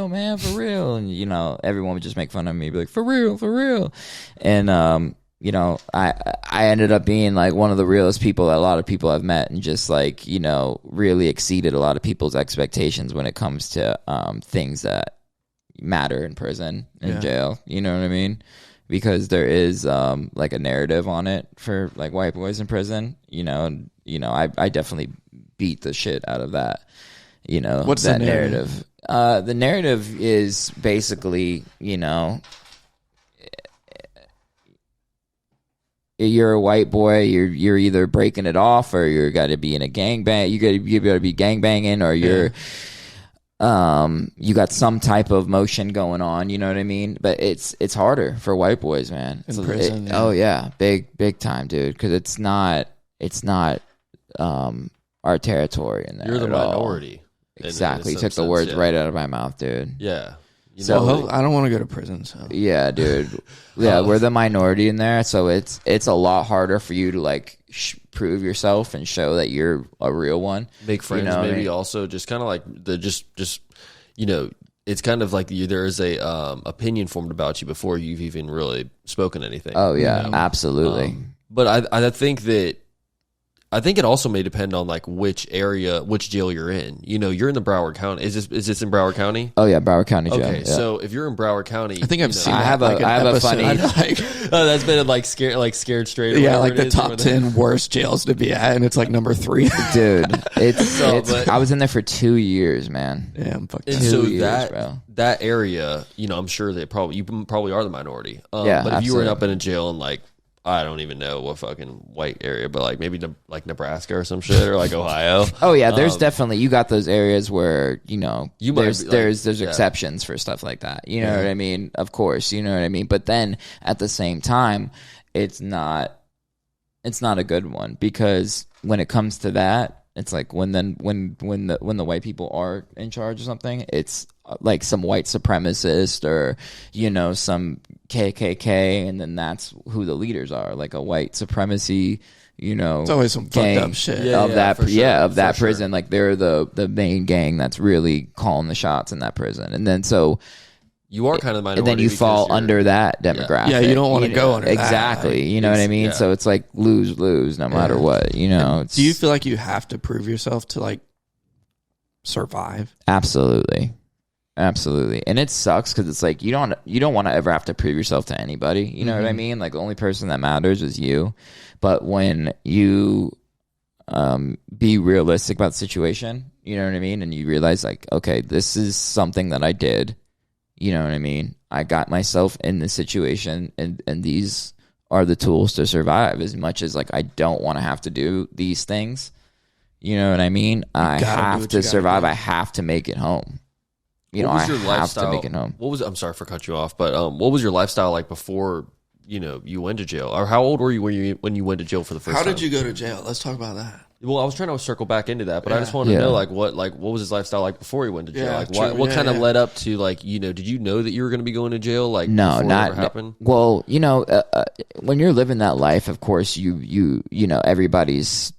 man, for real. And you know, everyone would just make fun of me, be like, for real. And you know, I ended up being like one of the realest people that a lot of people have met, and just like, you know, really exceeded a lot of people's expectations when it comes to things that matter in prison and jail. You know what I mean? Because there is like a narrative on it for like white boys in prison, you know, and you know, I definitely beat the shit out of that. You know, what's that the narrative? The narrative is basically, you know, you're a white boy, you're either breaking it off, or you got to be in a gangbang. You got to be gangbanging, or you're you got some type of motion going on. You know what I mean? But it's harder for white boys, man. In prison. Oh yeah, big time, dude. Because it's not our territory in there. You're the at all. minority. Exactly. In You took the sense, words right out of my mouth, dude. Yeah. You So- know, I don't want to go to prison. So Yeah, dude. Yeah, we're the minority in there, so it's a lot harder for you to like prove yourself and show that you're a real one. make friends, You know what I maybe mean? also just kind of like the just you know, it's kind of like there is a opinion formed about you before you've even really spoken anything. Oh yeah, you know? absolutely. But I think it also may depend on like which jail you're in. You know, you're in the Broward County. Is this in Broward County? Oh yeah, Broward County jail. Okay, yeah. so if you're in Broward County, I think I've seen. I have that, a- I have a episode. funny- Like, Oh, that's been like scared straight. or yeah, whatever like it the is, or top whatever. 10 worst jails to be at, and it's like number 3. Dude, it's but- I was in there for 2 years, man. Yeah, I'm fucked. And up. so 2 years, that bro. that area, you know, I'm sure you probably are the minority. Yeah, but if you were absolutely. up in a jail in like, I don't even know what fucking white area, but like maybe like Nebraska or some shit, or like Ohio. Oh yeah, there's definitely, you got those areas where, you know, You might there's be, like, there's yeah. exceptions for stuff like that. You know what I mean? Of course, you know what I mean. But then at the same time, it's not a good one, because when it comes to that, it's like when the white people are in charge of something, it's like some white supremacist or, you know, some KKK, and then that's who the leaders are, like a white supremacy, you know, It's always some fucked up shit. of that for prison. Like they're the main gang that's really calling the shots in that prison, and then so. You are kind of the minority. And then you fall under that demographic. Yeah, you don't want to go under exactly. that. You know what I mean? Yeah. So it's like lose no matter what. You know. Do you feel like you have to prove yourself to like survive? Absolutely, and it sucks because it's like you don't want to ever have to prove yourself to anybody. You know what I mean? Like the only person that matters is you. But when you be realistic about the situation, you know what I mean, and you realize like, okay, this is something that I did. You know what I mean? I got myself in this situation, and these are the tools to survive. As much as like I don't want to have to do these things, you know what I mean? I have to survive. I have to make it home. You know, I have to make it home. I'm sorry for cutting you off, but what was your lifestyle like before, you know, you went to jail? Or how old were you when you went to jail for the first time? How did you go to jail? Let's talk about that. Well, I was trying to circle back into that, but I just wanted to know what was his lifestyle like before he went to jail? What kind of led up to, like, you know, did you know that you were going to be going to jail? Like, no, not happened? Well, you know, when you're living that life, of course, you know, everybody's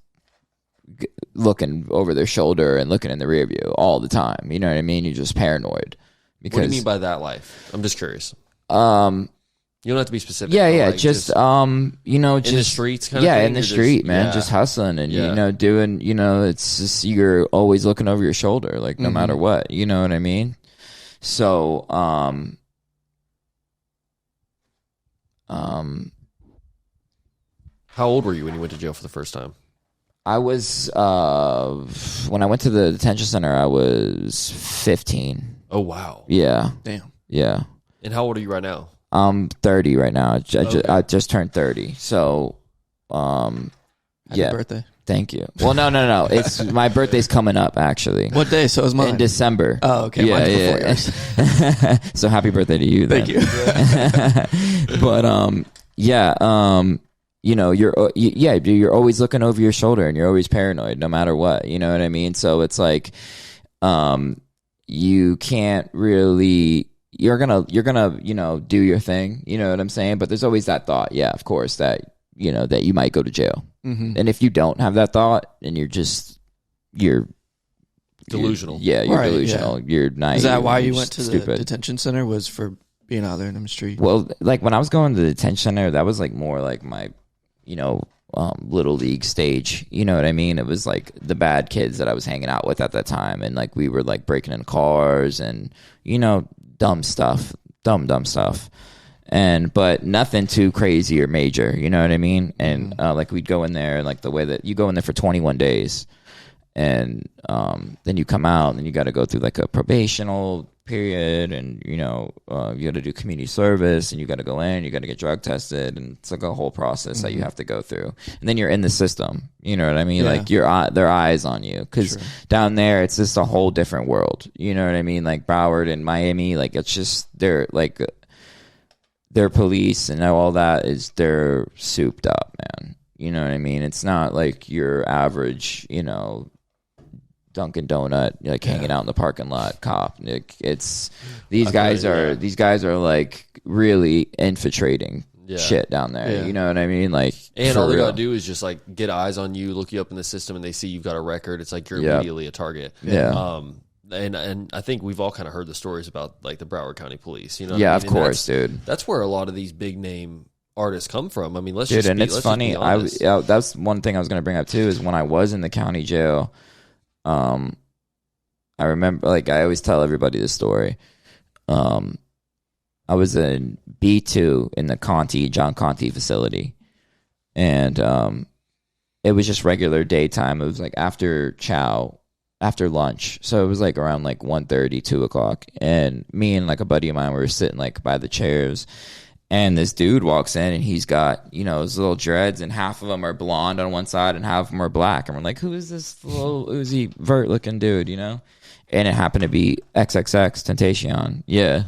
looking over their shoulder and looking in the rear view all the time. You know what I mean? You're just paranoid. Because, what do you mean by that life? I'm just curious. You don't have to be specific. Yeah, like, just you know, just in the streets kind of thing? In the street, man, just hustling and, you know, doing, you know, it's just, you're always looking over your shoulder, like, no matter what, you know what I mean? So, how old were you when you went to jail for the first time? I was, when I went to the detention center, I was 15. Oh, wow. Yeah. Damn. Yeah. And how old are you right now? I'm 30 right now. I just turned 30. So, Happy birthday. Thank you. Well, no. It's my birthday's coming up, actually. What day? So is mine. In December. Oh, okay. Yeah, Mine's before yours. So happy birthday to you then. Thank you. But, you know, you're always looking over your shoulder and you're always paranoid no matter what. You know what I mean? So it's like, you can't really, you're gonna, you know, do your thing. You know what I'm saying? But there's always that thought. Yeah, of course, that, you know, that you might go to jail. Mm-hmm. And if you don't have that thought and you're delusional. You're delusional. Yeah. You're naive. Is that why you went to stupid. the detention center, was for being out there in the street? Well, like when I was going to the detention center, that was like more like my, you know, little league stage. You know what I mean? It was like the bad kids that I was hanging out with at that time. And like we were like breaking in cars and, you know, dumb stuff. But nothing too crazy or major, you know what I mean? And like we'd go in there, like the way that you go in there for 21 days and then you come out and you got to go through like a probational period, and you know you got to do community service, and you got to go in, you got to get drug tested, and it's like a whole process that you have to go through, and then you're in the system, you know what I mean? Like their eyes on you, because down there it's just a whole different world, you know what I mean? Like Broward and Miami, like it's just they're like their police and all that is, they're souped up, man, you know what I mean? It's not like your average, you know, Dunkin' Donut, like hanging out in the parking lot cop. It's these guys are like really infiltrating shit down there. Yeah. You know what I mean? Like, and all they gotta do is just like get eyes on you, look you up in the system, and they see you've got a record. It's like you're immediately a target. Yeah. And I think we've all kind of heard the stories about like the Broward County Police. You know? Yeah, what I mean? Of course, dude. That's where a lot of these big name artists come from. I mean, it's funny. That's one thing I was gonna bring up too, is when I was in the county jail. I remember, like, I always tell everybody this story. I was in B2 in the John Conti facility, and it was just regular daytime. It was like after lunch, so it was like around like 1:30, 2 o'clock, and me and like a buddy of mine, we were sitting like by the chairs. And this dude walks in, and he's got, you know, his little dreads, and half of them are blonde on one side and half of them are black. And we're like, who is this little Uzi Vert looking dude, you know? And it happened to be XXXTentacion. Yeah.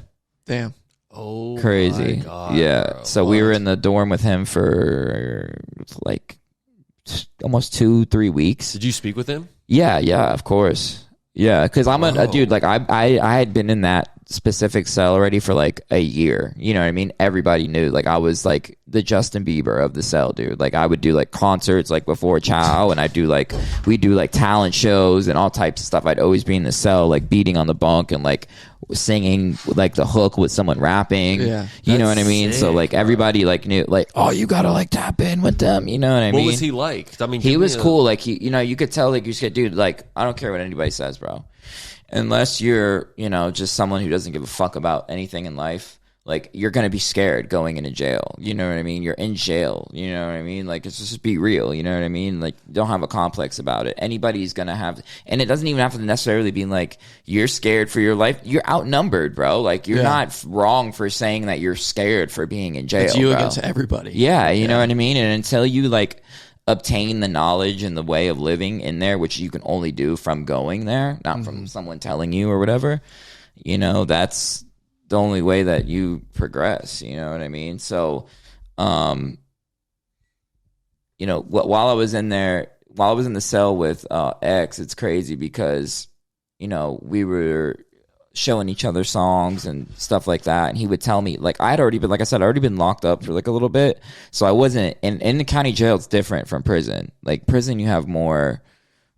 Damn. Oh, crazy. My God, yeah. bro. So we were in the dorm with him for like almost 2-3 weeks. Did you speak with him? Yeah, of course. Yeah, because I'm a dude. Like I had been in that specific cell already for like a year. You know what I mean? Everybody knew. Like I was like the Justin Bieber of the cell, dude. Like I would do like concerts like before Chow, and we do like talent shows and all types of stuff. I'd always be in the cell, like beating on the bunk and like singing like the hook with someone rapping. Yeah, you know what I mean? Sick, so like everybody like knew like, oh, you gotta like tap in with them. You know what I mean? What was he like? I mean, he was cool. Like he, you know, you could tell like you said, dude. Like I don't care what anybody says, bro. Unless you're, you know, just someone who doesn't give a fuck about anything in life, like you're gonna be scared going into jail. You know what I mean? You're in jail. You know what I mean? Like, it's just be real. You know what I mean? Like, don't have a complex about it. Anybody's gonna have, and it doesn't even have to necessarily be like you're scared for your life. You're outnumbered, bro. Like, you're not wrong for saying that you're scared for being in jail. It's you bro. against everybody. Yeah, you know what I mean? And until you like obtain the knowledge and the way of living in there, which you can only do from going there, not from someone telling you or whatever, you know, that's the only way that you progress. You know what I mean? So, you know, while I was in there, while I was in the cell with X, it's crazy because, you know, we were showing each other songs and stuff like that, and he would tell me, like, I had already been, like I said, already been locked up for like a little bit, so I wasn't in the county jail. It's different from prison. Like prison, you have more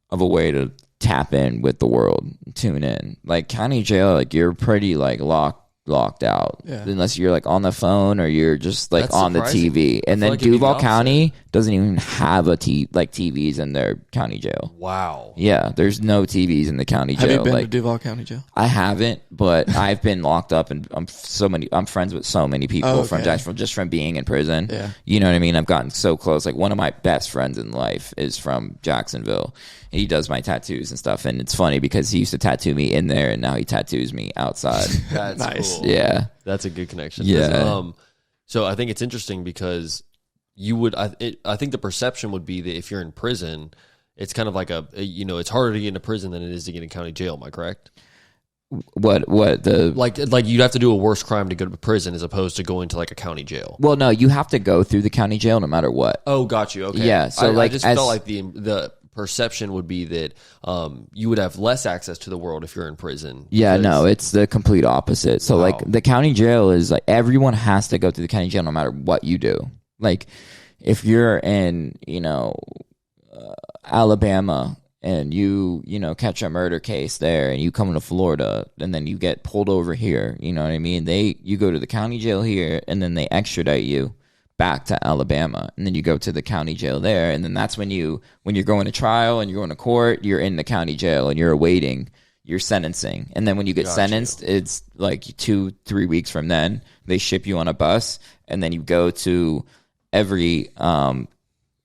of a way to tap in with the world, tune in. Like county jail, like you're pretty like locked out, unless you're like on the phone or you're just like on the TV. And then like Duval County doesn't even have TVs in their county jail. Wow. Yeah, there's no TVs in the county jail. Have you been like, to Duval County Jail? I haven't, but I've been locked up, and I'm friends with so many people from Jacksonville just from being in prison. Yeah. You know what I mean? I've gotten so close. Like one of my best friends in life is from Jacksonville. He does my tattoos and stuff, and it's funny because he used to tattoo me in there, and now he tattoos me outside. That's nice. Cool. Yeah, that's a good connection. Yeah. So I think it's interesting because you would. I think the perception would be that if you're in prison, it's kind of like you know, it's harder to get into prison than it is to get in county jail. Am I correct? What the like you'd have to do a worse crime to go to prison as opposed to going to like a county jail. Well, no, you have to go through the county jail no matter what. Oh, got you. Okay. Yeah. So I just felt like the perception would be that you would have less access to the world if you're in prison. Yeah, no, it's the complete opposite. So like the county jail is like everyone has to go to the county jail no matter what you do. Like if you're in, you know, Alabama and you know, catch a murder case there and you come to Florida and then you get pulled over here, you know what I mean? You go to the county jail here and then they extradite you back to Alabama, and then you go to the county jail there, and then that's when you're going to trial and you're going to court, you're in the county jail and you're awaiting your sentencing. And then when you get sentenced, it's like 2-3 weeks from then they ship you on a bus, and then you go to every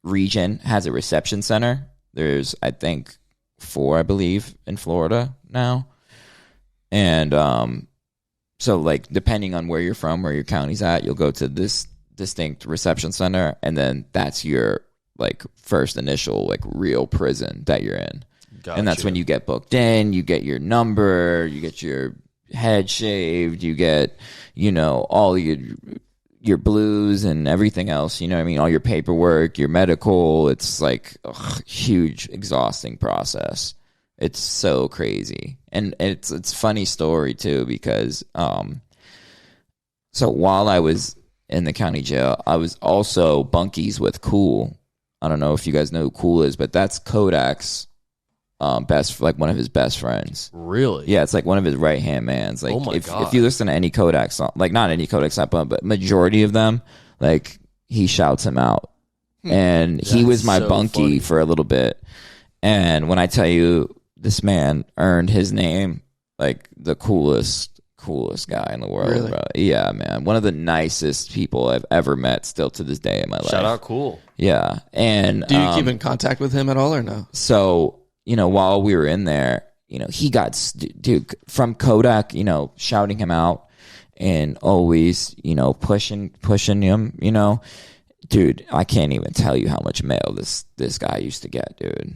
region has a reception center. There's I think 4, I believe, in Florida now, and so like depending on where you're from, where your county's at, you'll go to this distinct reception center, and then that's your like first initial like real prison that you're in. Gotcha. And that's when you get booked in, you get your number, you get your head shaved, you get, you know, all your blues and everything else, you know what I mean, all your paperwork, your medical. It's like a huge exhausting process. It's so crazy. And it's a funny story too, because so while I was in the county jail, I was also bunkies with Cool. I don't know if you guys know who Cool is, but that's Kodak's like one of his best friends. Really? Yeah, it's like one of his right hand mans. Like if you listen to any Kodak song, like not any Kodak song, but majority of them, like he shouts him out. And he was my so bunkie funny. For a little bit. And when I tell you this man earned his name, like the coolest guy in the world, really? Bro. Yeah, man. One of the nicest people I've ever met still to this day in my life. Shout out Cool. Yeah. And do you keep in contact with him at all or no? So, you know, while we were in there, you know, he got, dude, from Kodak, you know, shouting him out and always, you know, pushing him, you know. Dude, I can't even tell you how much mail this guy used to get, dude.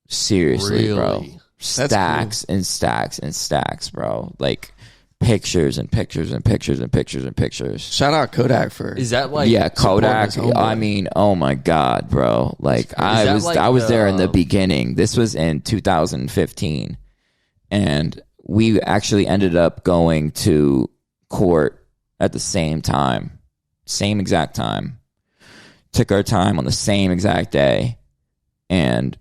Seriously, really? Bro. Stacks cool. And stacks and stacks, bro. Like pictures and pictures and pictures and pictures and pictures. Shout out Kodak for is that like yeah Kodak. I mean, oh my god, bro. Like I was there in the beginning. This was in 2015, and we actually ended up going to court at the same time, same exact time. Took our time on the same exact day, and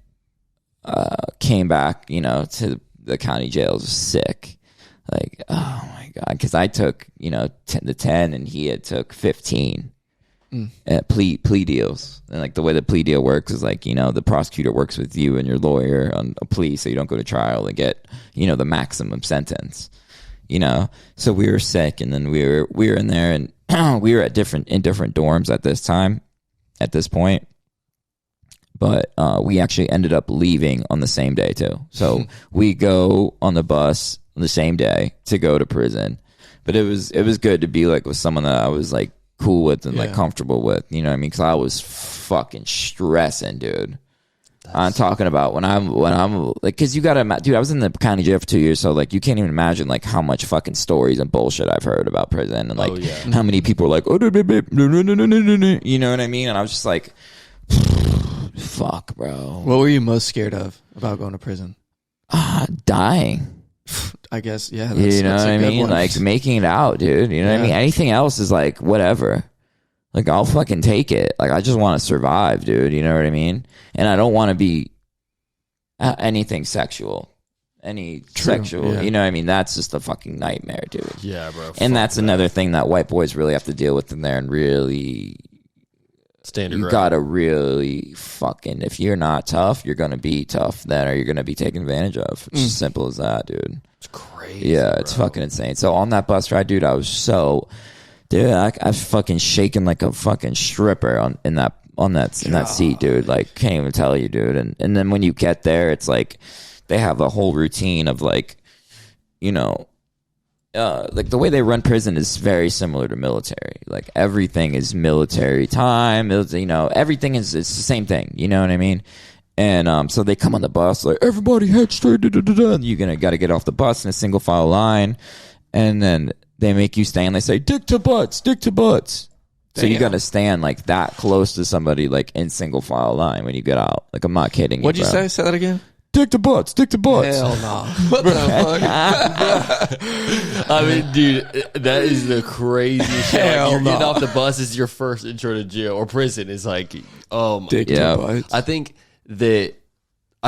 came back, to the county jails sick. Like, oh my God, because I took, the 10 and he had took 15 plea deals. And like the way the plea deal works is like, the prosecutor works with you and your lawyer on a plea so you don't go to trial and get, the maximum sentence. So we were sick, and then we were in there, and we were in different dorms at this point. But we actually ended up leaving on the same day too. So we go on the bus on the same day to go to prison. But it was good to be like with someone that I was like cool with and like comfortable with. You know what I mean? Because I was fucking stressing, dude. I'm talking about when I'm like, because you gotta, dude, I was in the county jail for 2 years, so like you can't even imagine like how much fucking stories and bullshit I've heard about prison, and like how many people are like, oh, you know what I mean? And I was just like, fuck, bro. What were you most scared of about going to prison? Dying. I guess, yeah. You know what I mean? Like making it out, dude. You know what I mean? Anything else is like whatever. Like, I'll fucking take it. Like, I just want to survive, dude. You know what I mean? And I don't want to be anything sexual. Sexual. Yeah. You know what I mean? That's just a fucking nightmare, dude. Yeah, bro. And that's another thing that white boys really have to deal with in there, and really... You gotta really fucking... If you're not tough, you're gonna be tough then, or you're gonna be taken advantage of. It's as simple as that, dude. It's crazy, yeah, it's fucking insane. So on that bus ride, dude, I was so... Dude, I was fucking shaking like a fucking stripper in that seat, dude. Like, can't even tell you, dude. And then when you get there, it's like they have a whole routine of like, like the way they run prison is very similar to military. Like everything is military time. Everything is it's the same thing. You know what I mean? And so they come on the bus like, everybody head straight. You're got to get off the bus in a single file line, and then they make you stand. They say, dick to butts. So you got to stand like that close to somebody, like in single file line when you get out. Like, I'm not kidding. What'd you say? Say that again. Dick to butts. Hell no. What the fuck? I mean, dude, that is the craziest shit. Like, you're getting off the bus is your first intro to jail or prison. Is like, dick to butts. I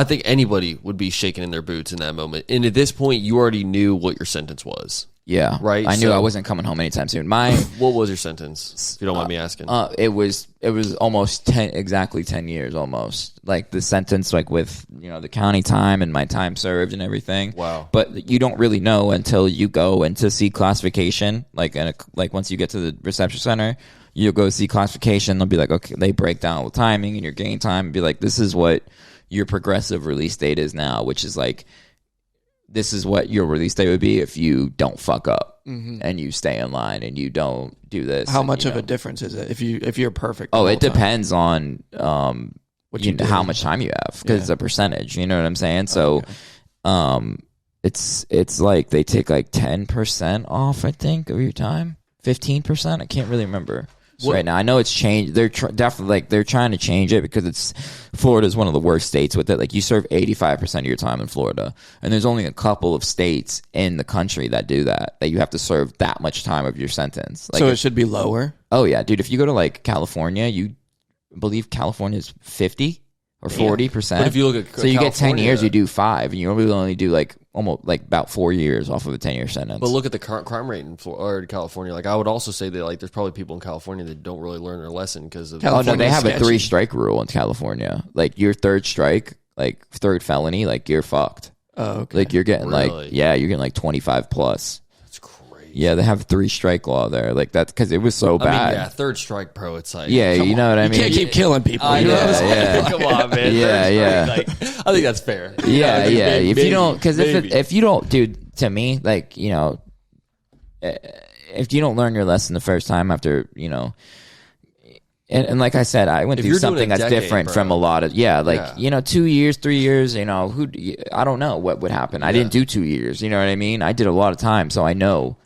think anybody would be shaking in their boots in that moment. And at this point, you already knew what your sentence was. Yeah, right. I knew I wasn't coming home anytime soon. What was your sentence? If you don't mind me asking. It was almost exactly 10 years, almost like the sentence, like with the county time and my time served and everything. Wow. But you don't really know until you go into see classification. Like once you get to the reception center, you'll go see classification. They'll be like, okay, they break down the timing and your gain time and be like, this is what your progressive release date is now, which is like, this is what your release date would be if you don't fuck up and you stay in line and you don't do this. How much of a difference is it if you're perfect? Oh, it depends on how much time you have, because it's a percentage. You know what I'm saying? So, it's like they take like 10% off, I think, of your time, 15%. I can't really remember. Right now, I know it's changed. They're definitely they're trying to change it because Florida is one of the worst states with it. Like, you serve 85% of your time in Florida, and there's only a couple of states in the country that do that you have to serve that much time of your sentence. Like, so it should be lower. Oh yeah, dude. If you go to like California, I believe California is 50 or 40%. But if you look at so you get 10 years, you do 5, and you really only do like almost like about 4 years off of a 10-year sentence. But look at the current crime rate in California. Like, I would also say that like there's probably people in California that don't really learn their lesson because of. Oh no, they have a 3-strike rule in California. Like, your third strike, like third felony, like you're fucked. Oh, okay. Like, you're getting you're getting like 25 plus. Yeah, they have 3-strike law there, like that, because it was so bad. Yeah, third strike, bro. It's like, you know what I mean. You can't keep killing people. I know. Come on, man. Yeah. Like, I think that's fair. Yeah. If you don't, because if you don't, dude, to me, like, if you don't learn your lesson the first time after, and like I said, I went through something that's different from a lot of 2 years, 3 years. I don't know what would happen. I didn't do 2 years. You know what I mean? I did a lot of time, so I know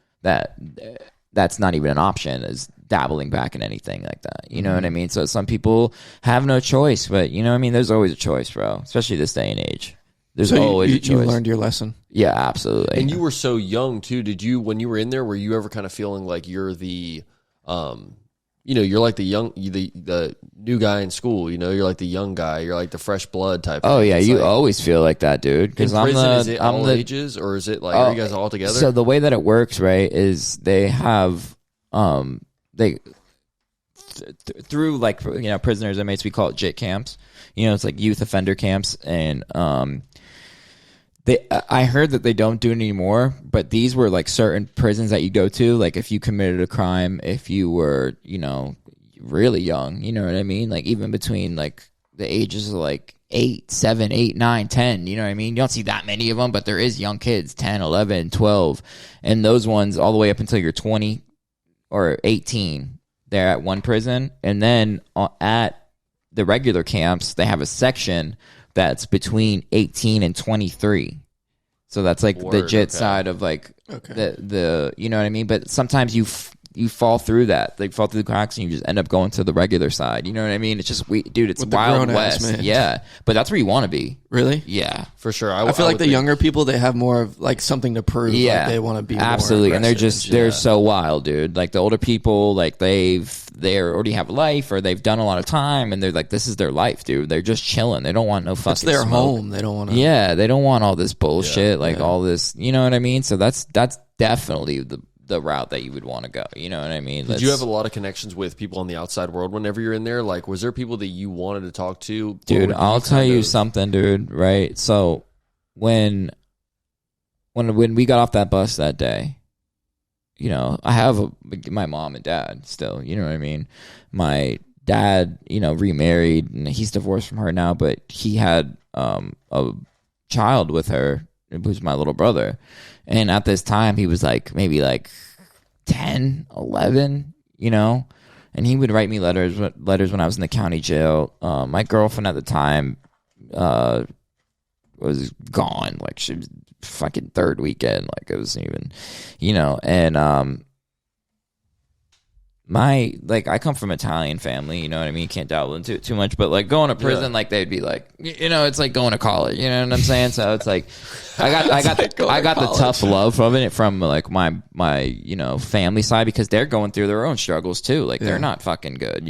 that's not even an option, is dabbling back in anything like that. You know what I mean? So some people have no choice, but there's always a choice, bro, especially this day and age. There's So always a you choice. learned your lesson. Yeah, absolutely. And you were so young too. Did you, when you were in there, were you ever kind of feeling like you're the, you're like the new guy in school? You're like the young guy. You're like the fresh blood type. Oh thing. yeah, It's you like, always feel like that, dude. in Because prison, is it I'm all the ages, or is it like are you guys all together? So the way that it works, right, is they have through like prisoners, inmates, we call it JIT camps. It's like youth offender camps, and I heard that they don't do it anymore, but these were like certain prisons that you go to, like if you committed a crime, if you were, really young, you know what I mean? Like even between like the ages of like 8, 7, 8, 9, 10, you know what I mean? You don't see that many of them, but there is young kids, 10, 11, 12, and those ones all the way up until you're 20 or 18, they're at one prison. And then at the regular camps, they have a section that's between 18 and 23. So that's like the JIT side of like the you know what I mean? But sometimes you fall through that. They fall through the cracks and you just end up going to the regular side. You know what I mean? It's just, dude, it's Wild West. Man. Yeah. But that's where you want to be. Really? Yeah. For sure. I feel like the younger people, they have more of like something to prove. Yeah. Like they want to be absolutely. more and they're so wild, dude. Like the older people, like they already have a life or they've done a lot of time and they're like, this is their life, dude. They're just chilling. They don't want no fucking It's their smoke. home. They don't want to. Yeah. They don't want all this bullshit, all this, you know what I mean? So that's definitely the route that you would want to go. You know what I mean? Did you have a lot of connections with people in the outside world whenever you're in there? Like, was there people that you wanted to talk to? Dude, I'll tell you something, dude, right? So when we got off that bus that day, I have my mom and dad still, you know what I mean? My dad, remarried and he's divorced from her now, but he had a child with her, who's my little brother. And at this time, he was like maybe like 10, 11, and he would write me letters when I was in the county jail. My girlfriend at the time was gone. Like she was fucking third weekend. Like it wasn't even, and I come from Italian family, you know what I mean? Can't delve into it too much, but like going to prison, like they'd be like, it's like going to college, you know what I'm saying? So it's like, I got the tough love from it from like my family side because they're going through their own struggles too. Like they're not fucking good,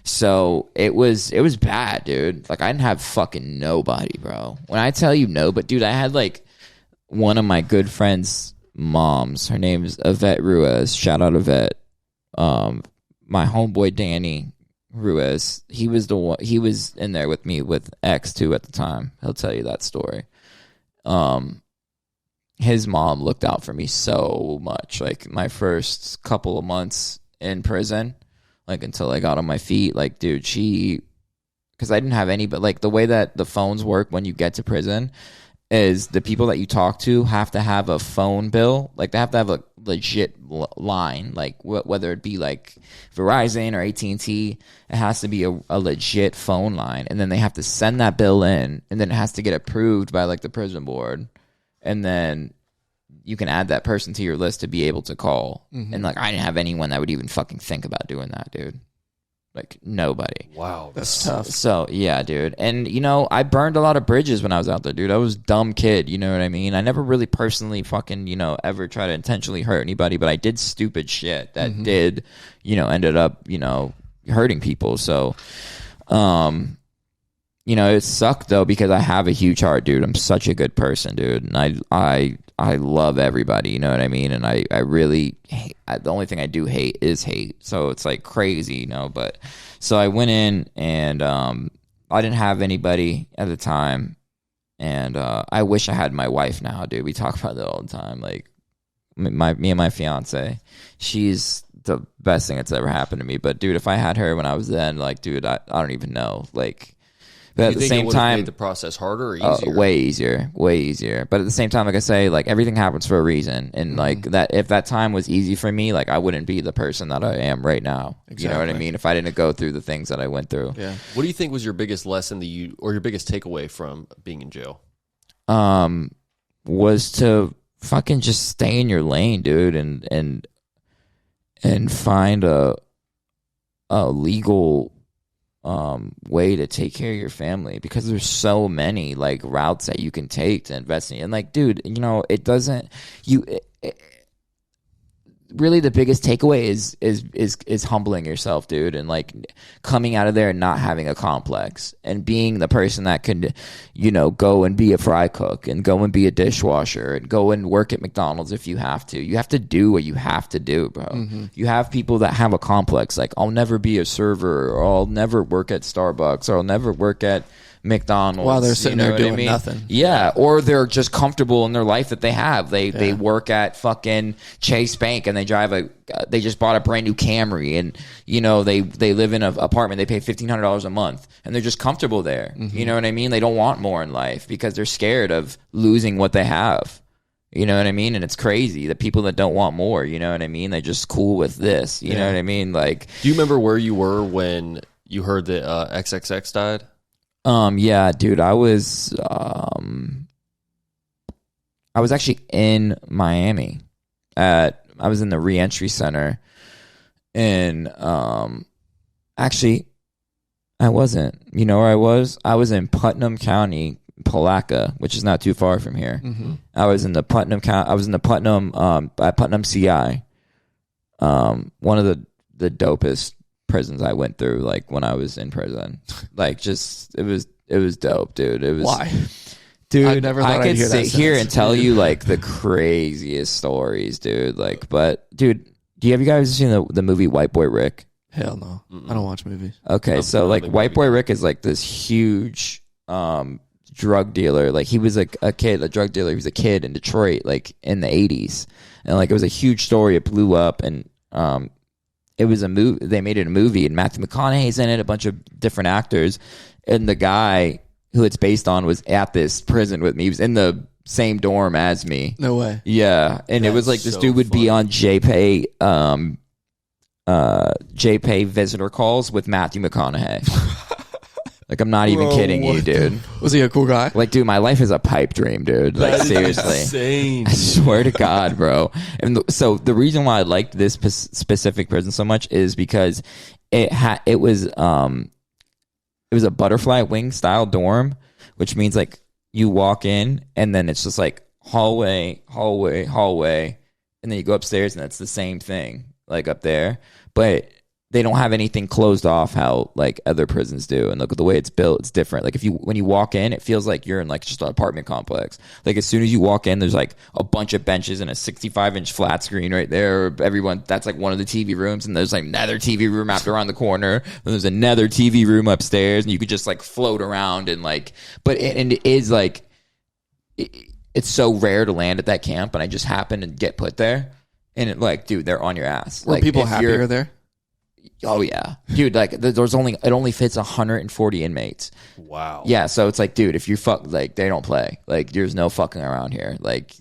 So it was bad, dude. Like I didn't have fucking nobody, bro. When I tell you no, but dude, I had like one of my good friends' moms. Her name is Yvette Ruiz. Shout out Yvette. My homeboy Danny Ruiz, he was in there with me with X2 at the time. He'll tell you that story. His mom looked out for me so much. Like my first couple of months in prison, like until I got on my feet, like dude, because I didn't have any, but like the way that the phones work when you get to prison is the people that you talk to have to have a phone bill. Like they have to have a legit line, like whether it be like Verizon or AT&T, it has to be a legit phone line. And then they have to send that bill in, and then it has to get approved by like the prison board. And then you can add that person to your list to be able to call. Mm-hmm. And like I didn't have anyone that would even fucking think about doing that, dude. Like nobody. Wow, that's tough. So yeah, dude. And I burned a lot of bridges when I was out there, dude. I was a dumb kid, you know what I mean? I never really personally fucking, ever try to intentionally hurt anybody, but I did stupid shit that did, ended up, hurting people. So it sucked though because I have a huge heart, dude. I'm such a good person, dude. And I love everybody, you know what I mean? And I really hate, the only thing I do hate is hate. So it's like crazy, but so I went in and I didn't have anybody at the time. And I wish I had my wife now, dude. We talk about that all the time. Like me and my fiance, she's the best thing that's ever happened to me. But dude, if I had her when I was then, like, dude, I don't even know. Like, but at the same time, made the process harder or easier? Way easier. But at the same time, like I say, like everything happens for a reason, and like that, if that time was easy for me, like I wouldn't be the person that I am right now. Exactly. You know what I mean? If I didn't go through the things that I went through. Yeah. What do you think was your biggest lesson or your biggest takeaway from being in jail? Was to fucking just stay in your lane, dude, and find a legal way to take care of your family, because there's so many like routes that you can take to invest in. And like, dude, you know, it doesn't really, the biggest takeaway is humbling yourself, dude, and like coming out of there and not having a complex, and being the person that can, you know, go and be a fry cook and go and be a dishwasher and go and work at McDonald's if you have to. You have to do what you have to do, bro. You have people that have a complex, like, I'll never be a server, or I'll never work at Starbucks, or I'll never work at McDonald's while they're sitting there doing nothing. Yeah, or they're just comfortable in their life that they have. They work at fucking Chase Bank, and they drive they just bought a brand new Camry, and you know they live in an apartment. They pay $1,500 a month, and they're just comfortable there. You know what I mean? They don't want more in life because they're scared of losing what they have. You know what I mean? And it's crazy. The people that don't want more, you know what I mean? They're just cool with this. You know what I mean? Like, do you remember where you were when you heard that XXX died? Yeah, dude, I was actually in Miami I was in the reentry center, and actually I wasn't. You know where I was? I was in Putnam County, Palaca, which is not too far from here. I was in the Putnam County. I was in the Putnam at Putnam CI. One of the dopest prisons I went through, like when I was in prison. Like, just it was dope, dude. It was Why? Dude, I never thought I could I'd hear that sit here sentence. and tell you like the craziest stories, dude. Like, but dude, have you guys seen the movie White Boy Rick? Hell no. I don't watch movies. Okay, so like White Boy Rick is like this huge drug dealer. Like, he was like a drug dealer. He was a kid in Detroit, like in the 80s, and like it was a huge story. It blew up, and it was a movie. They made it a movie, and Matthew McConaughey's in it, a bunch of different actors, and the guy who it's based on was at this prison with me. He was in the same dorm as me. No way. Yeah, and it was like this so dude would be funny. on JPay visitor calls with Matthew McConaughey. Like, I'm not even kidding you, dude. Was he a cool guy? Like, dude, my life is a pipe dream, dude. Like, seriously. Insane. I swear to God, bro. And so the reason why I liked this specific prison so much is because it was a butterfly wing style dorm, which means like you walk in and then it's just like hallway, and then you go upstairs and it's the same thing like up there, but they don't have anything closed off how like other prisons do. And look at the way it's built, it's different. Like, when you walk in, it feels like you're in like just an apartment complex. Like, as soon as you walk in, there's like a bunch of benches and a 65-inch flat screen right there. Everyone, that's like one of the TV rooms, and there's like another TV room after around the corner, and there's another TV room upstairs, and you could just like float around and like, but it is like, it's so rare to land at that camp, and I just happened to get put there, and it like, dude, they're on your ass. Were Like, people if happier you're- there? Oh yeah, dude. Like, it only fits 140 inmates. Wow. Yeah, so it's like, dude, if you fuck, like, they don't play. Like, there's no fucking around here. Like,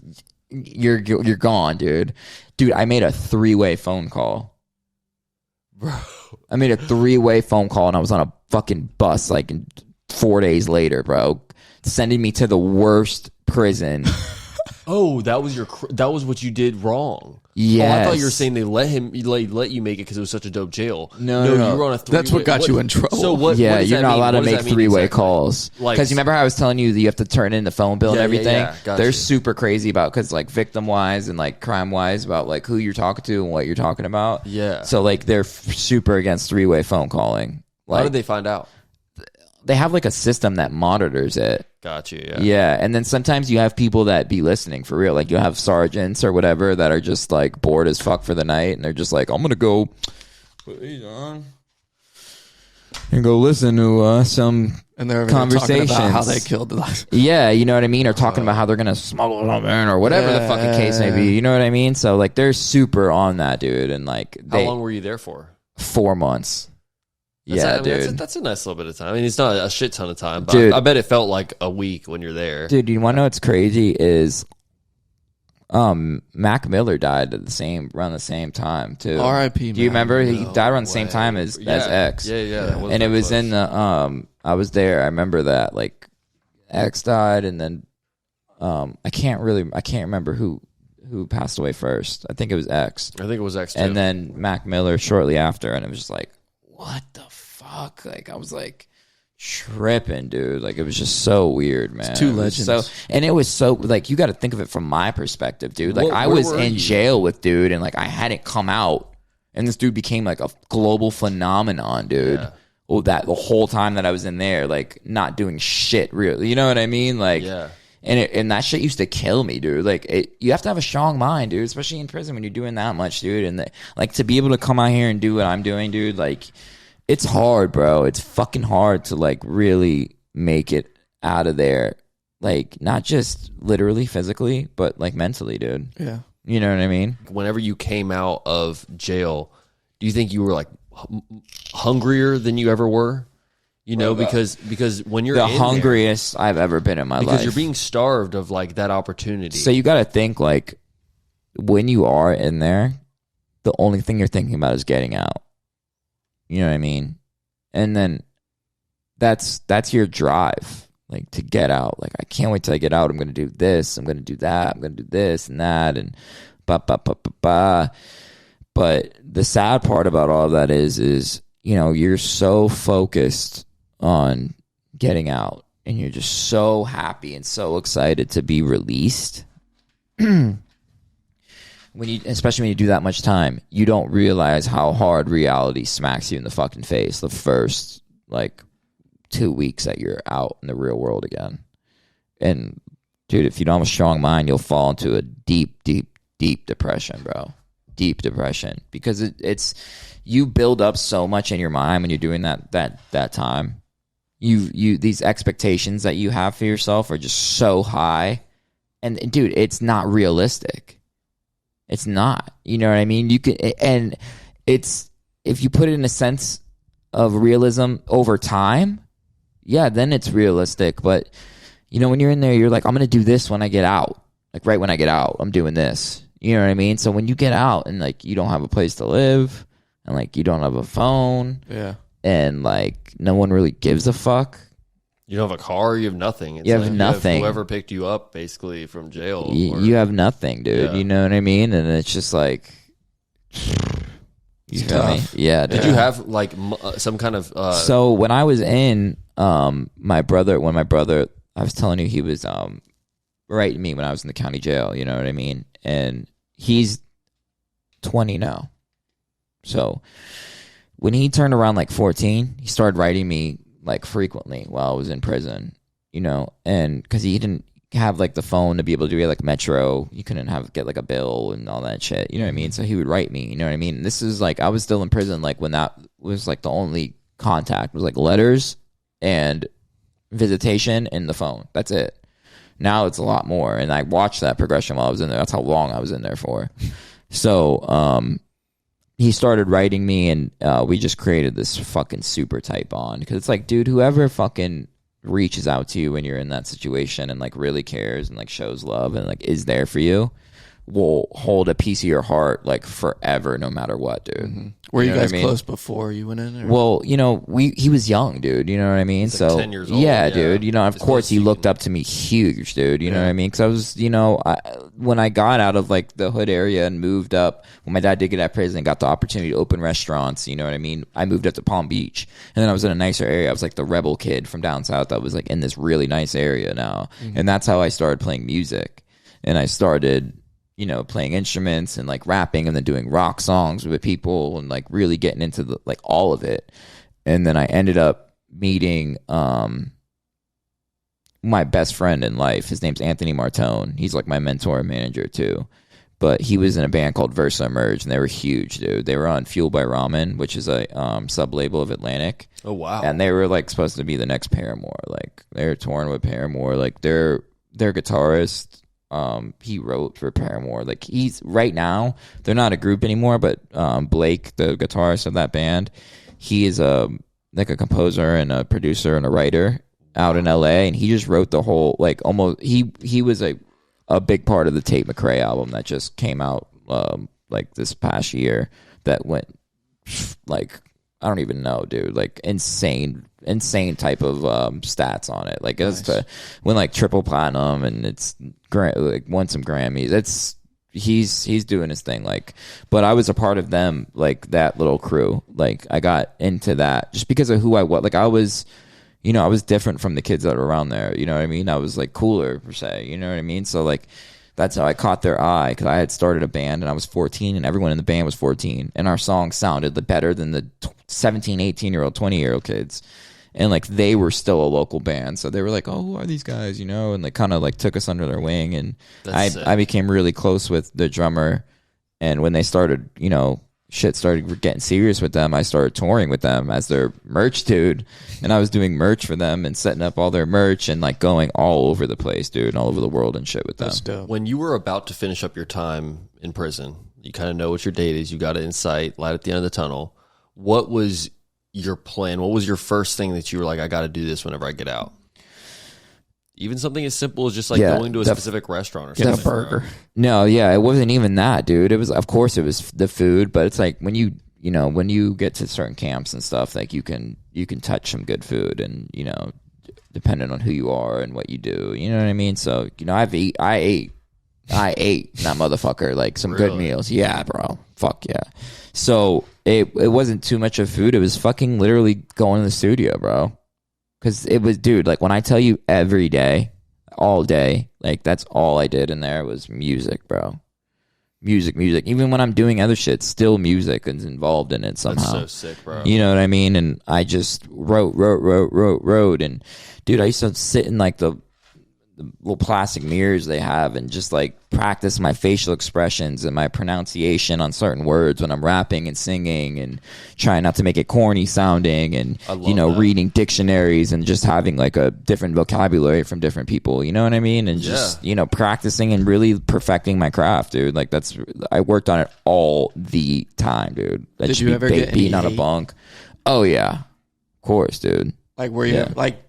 you're gone, dude. Dude, I made a 3-way phone call. Bro. I made a 3-way phone call, and I was on a fucking bus like 4 days later, bro, sending me to the worst prison. Oh, that was what you did wrong. Yes. Oh, I thought you were saying they let you make it because it was such a dope jail. No. You were on a 3-way. That's what got you in trouble. So what? Yeah, what does you're that not mean? allowed to What does make that mean 3-way exactly? calls. Like- Because you remember how I was telling you that you have to turn in the phone bill and Yeah, everything? yeah, gotcha. They're super crazy about, because like victim-wise and like crime-wise, about like who you're talking to and what you're talking about. Yeah. So like they're super against 3-way phone calling. Like, How did they find out? they have like a system that monitors it. Got you. Yeah. Yeah, and then sometimes you have people that be listening for real. Like, you have sergeants or whatever that are just like bored as fuck for the night, and they're just like, I'm gonna go put these on and go listen to some And they're conversations. talking about how they killed the last. Yeah, you know what I mean? Or talking about how they're gonna smuggle something or whatever the fucking case may be. You know what I mean? So like, they're super on that, dude. And like, How long were you there for? 4 months. Dude. That's a nice little bit of time. I mean, it's not a shit ton of time, but Dude. I bet it felt like a week when you're there. Dude, you want to know what's crazy is Mac Miller died at around the same time too. R.I.P. Do you remember? He No died around the same way. time as Yeah. X. Yeah. That And it was close. in the I was there. I remember that, like, X died, and then I can't remember who passed away first. I think it was X. I think it was X too. And then Mac Miller shortly after, and it was just like, what the fuck? fuck. Like, I was like tripping, dude. Like, it was just so weird, man. It's two legends. And it was so, like, you got to think of it from my perspective, dude. Like, I where was were in you? jail with dude, and like, I hadn't come out, and this dude became like a global phenomenon, dude. Yeah. Well, that the whole time that I was in there, like, not doing shit, really. You know what I mean? Like, Yeah. and that shit used to kill me, dude. Like, you have to have a strong mind, dude, especially in prison when you're doing that much, dude. And like, to be able to come out here and do what I'm doing, dude, like, it's hard, bro. It's fucking hard to like really make it out of there, like, not just literally physically, but like mentally, dude. Yeah. You know what I mean? Whenever you came out of jail, do you think you were like hungrier than you ever were? You know, because when you're The in hungriest I've ever been in my there, because life. you're being starved of like that opportunity. So you got to think, like, when you are in there, the only thing you're thinking about is getting out. You know what I mean? And then that's your drive, like, to get out. Like, I can't wait till I get out. I'm going to do this. I'm going to do that. I'm going to do this and that and ba ba ba ba ba. But the sad part about all of that is, you know, you're so focused on getting out, and you're just so happy and so excited to be released. Especially when you do that much time, you don't realize how hard reality smacks you in the fucking face the first, like, 2 weeks that you're out in the real world again. And, dude, if you don't have a strong mind, you'll fall into a deep, deep, deep depression, bro. Deep depression. Because it's you build up so much in your mind when you're doing that time. You these expectations that you have for yourself are just so high. And, dude, it's not realistic. It's not. You know what I mean? You can, and it's, if you put it in a sense of realism over time, yeah, then it's realistic. But, you know, when you're in there, you're like, I'm going to do this when I get out. Like, right when I get out, I'm doing this. You know what I mean? So when you get out and, like, you don't have a place to live, and, like, you don't have a phone, Yeah. and, like, no one really gives a fuck. you don't have a car, you have nothing. It's You have like nothing. whoever picked you up, basically, from jail. You have nothing, dude. Yeah. You know what I mean? And it's just like, you feel me? tough. Yeah. Did dude. you have like some kind of? So when I was in, my brother, I was telling you, he was writing me when I was in the county jail. You know what I mean? And he's 20 now. So when he turned around like 14, he started writing me like frequently while I was in prison. You know, and because he didn't have like the phone to be able to do like Metro, you couldn't get like a bill and all that shit. You know what I mean? So he would write me. You know what I mean? And this is like, I was still in prison like when that was like the only contact was like letters and visitation and the phone. That's it. Now it's a lot more, and I watched that progression while I was in there. That's how long I was in there for. So he started writing me, and we just created this fucking super tight bond, because it's like, dude, whoever fucking reaches out to you when you're in that situation and like really cares and like shows love and like is there for you will hold a piece of your heart like forever, no matter what, dude. Mm-hmm. Were you know what guys I mean? close before you went in? Or? Well, you know, he was young, dude. You know what I mean? He's like So 10 years old, yeah, yeah. dude. You know, of As course, close he as you looked can- up to me huge, dude. You know what I mean? Because I was, you know, when I got out of like the hood area and moved up, when my dad did get out of prison, got the opportunity to open restaurants. You know what I mean? I moved up to Palm Beach, and then I was in a nicer area. I was like the rebel kid from down south that was like in this really nice area now, and that's how I started playing music, and I started, you know, playing instruments and like rapping and then doing rock songs with people and like really getting into the like all of it. And then I ended up meeting my best friend in life. His name's Anthony Martone. He's like my mentor and manager too. But he was in a band called Versa Emerge, and they were huge, dude. They were on Fueled by Ramen, which is a sub-label of Atlantic. Oh wow! And they were like supposed to be the next Paramore. Like they're touring with Paramore. Like their guitarist, he wrote for Paramore. Like he's right now, they're not a group anymore, but Blake, the guitarist of that band, he is like a composer and a producer and a writer out in LA, and he just wrote the whole like almost he was a big part of the Tate McRae album that just came out like this past year that went like I don't even know, dude, like insane type of stats on it. Like it's went like triple platinum, and it's like won some Grammys. It's he's doing his thing. Like, but I was a part of them, like that little crew. Like, I got into that just because of who I was. Like, I was, you know, I was different from the kids that were around there. You know what I mean? I was like cooler per se. You know what I mean? So like, that's how I caught their eye, because I had started a band and I was 14 and everyone in the band was 14, and our song sounded better than the 17, 18-year-old, 20-year-old kids. And like, they were still a local band, so they were like, "Oh, who are these guys?" You know, and they kind of like took us under their wing, and I became really close with the drummer. And when they started, you know, shit started getting serious with them, I started touring with them as their merch dude, and I was doing merch for them and setting up all their merch and like going all over the place, dude, all over the world and shit with them. That's dope. When you were about to finish up your time in prison, you kind of know what your date is. You got it in sight, light at the end of the tunnel. What was your plan? What was your first thing that you were like, I got to do this whenever I get out? Even something as simple as just like going to a specific restaurant or something. Get a burger. No, yeah, it wasn't even that, dude. It was, of course, it was the food, but it's like when you know, when you get to certain camps and stuff, like you can touch some good food, and you know, depending on who you are and what you do, you know what I mean? So, you know, I ate that motherfucker, like some good meals. Yeah, bro. Fuck yeah. So it wasn't too much of food. It was fucking literally going to the studio, bro. Because it was, dude, like when I tell you every day, all day, like that's all I did in there was music, bro. Music. Even when I'm doing other shit, still music is involved in it somehow. That's so sick, bro. You know what I mean? And I just wrote. And dude, I used to sit in like the little plastic mirrors they have and just like practice my facial expressions and my pronunciation on certain words when I'm rapping and singing, and trying not to make it corny sounding, and you know, reading dictionaries and just having like a different vocabulary from different people, you know what I mean? And just, you know, practicing and really perfecting my craft, dude. Like I worked on it all the time, dude. Did you ever get beating on a hate? bunk? Oh yeah, of course, dude. Like, were you like,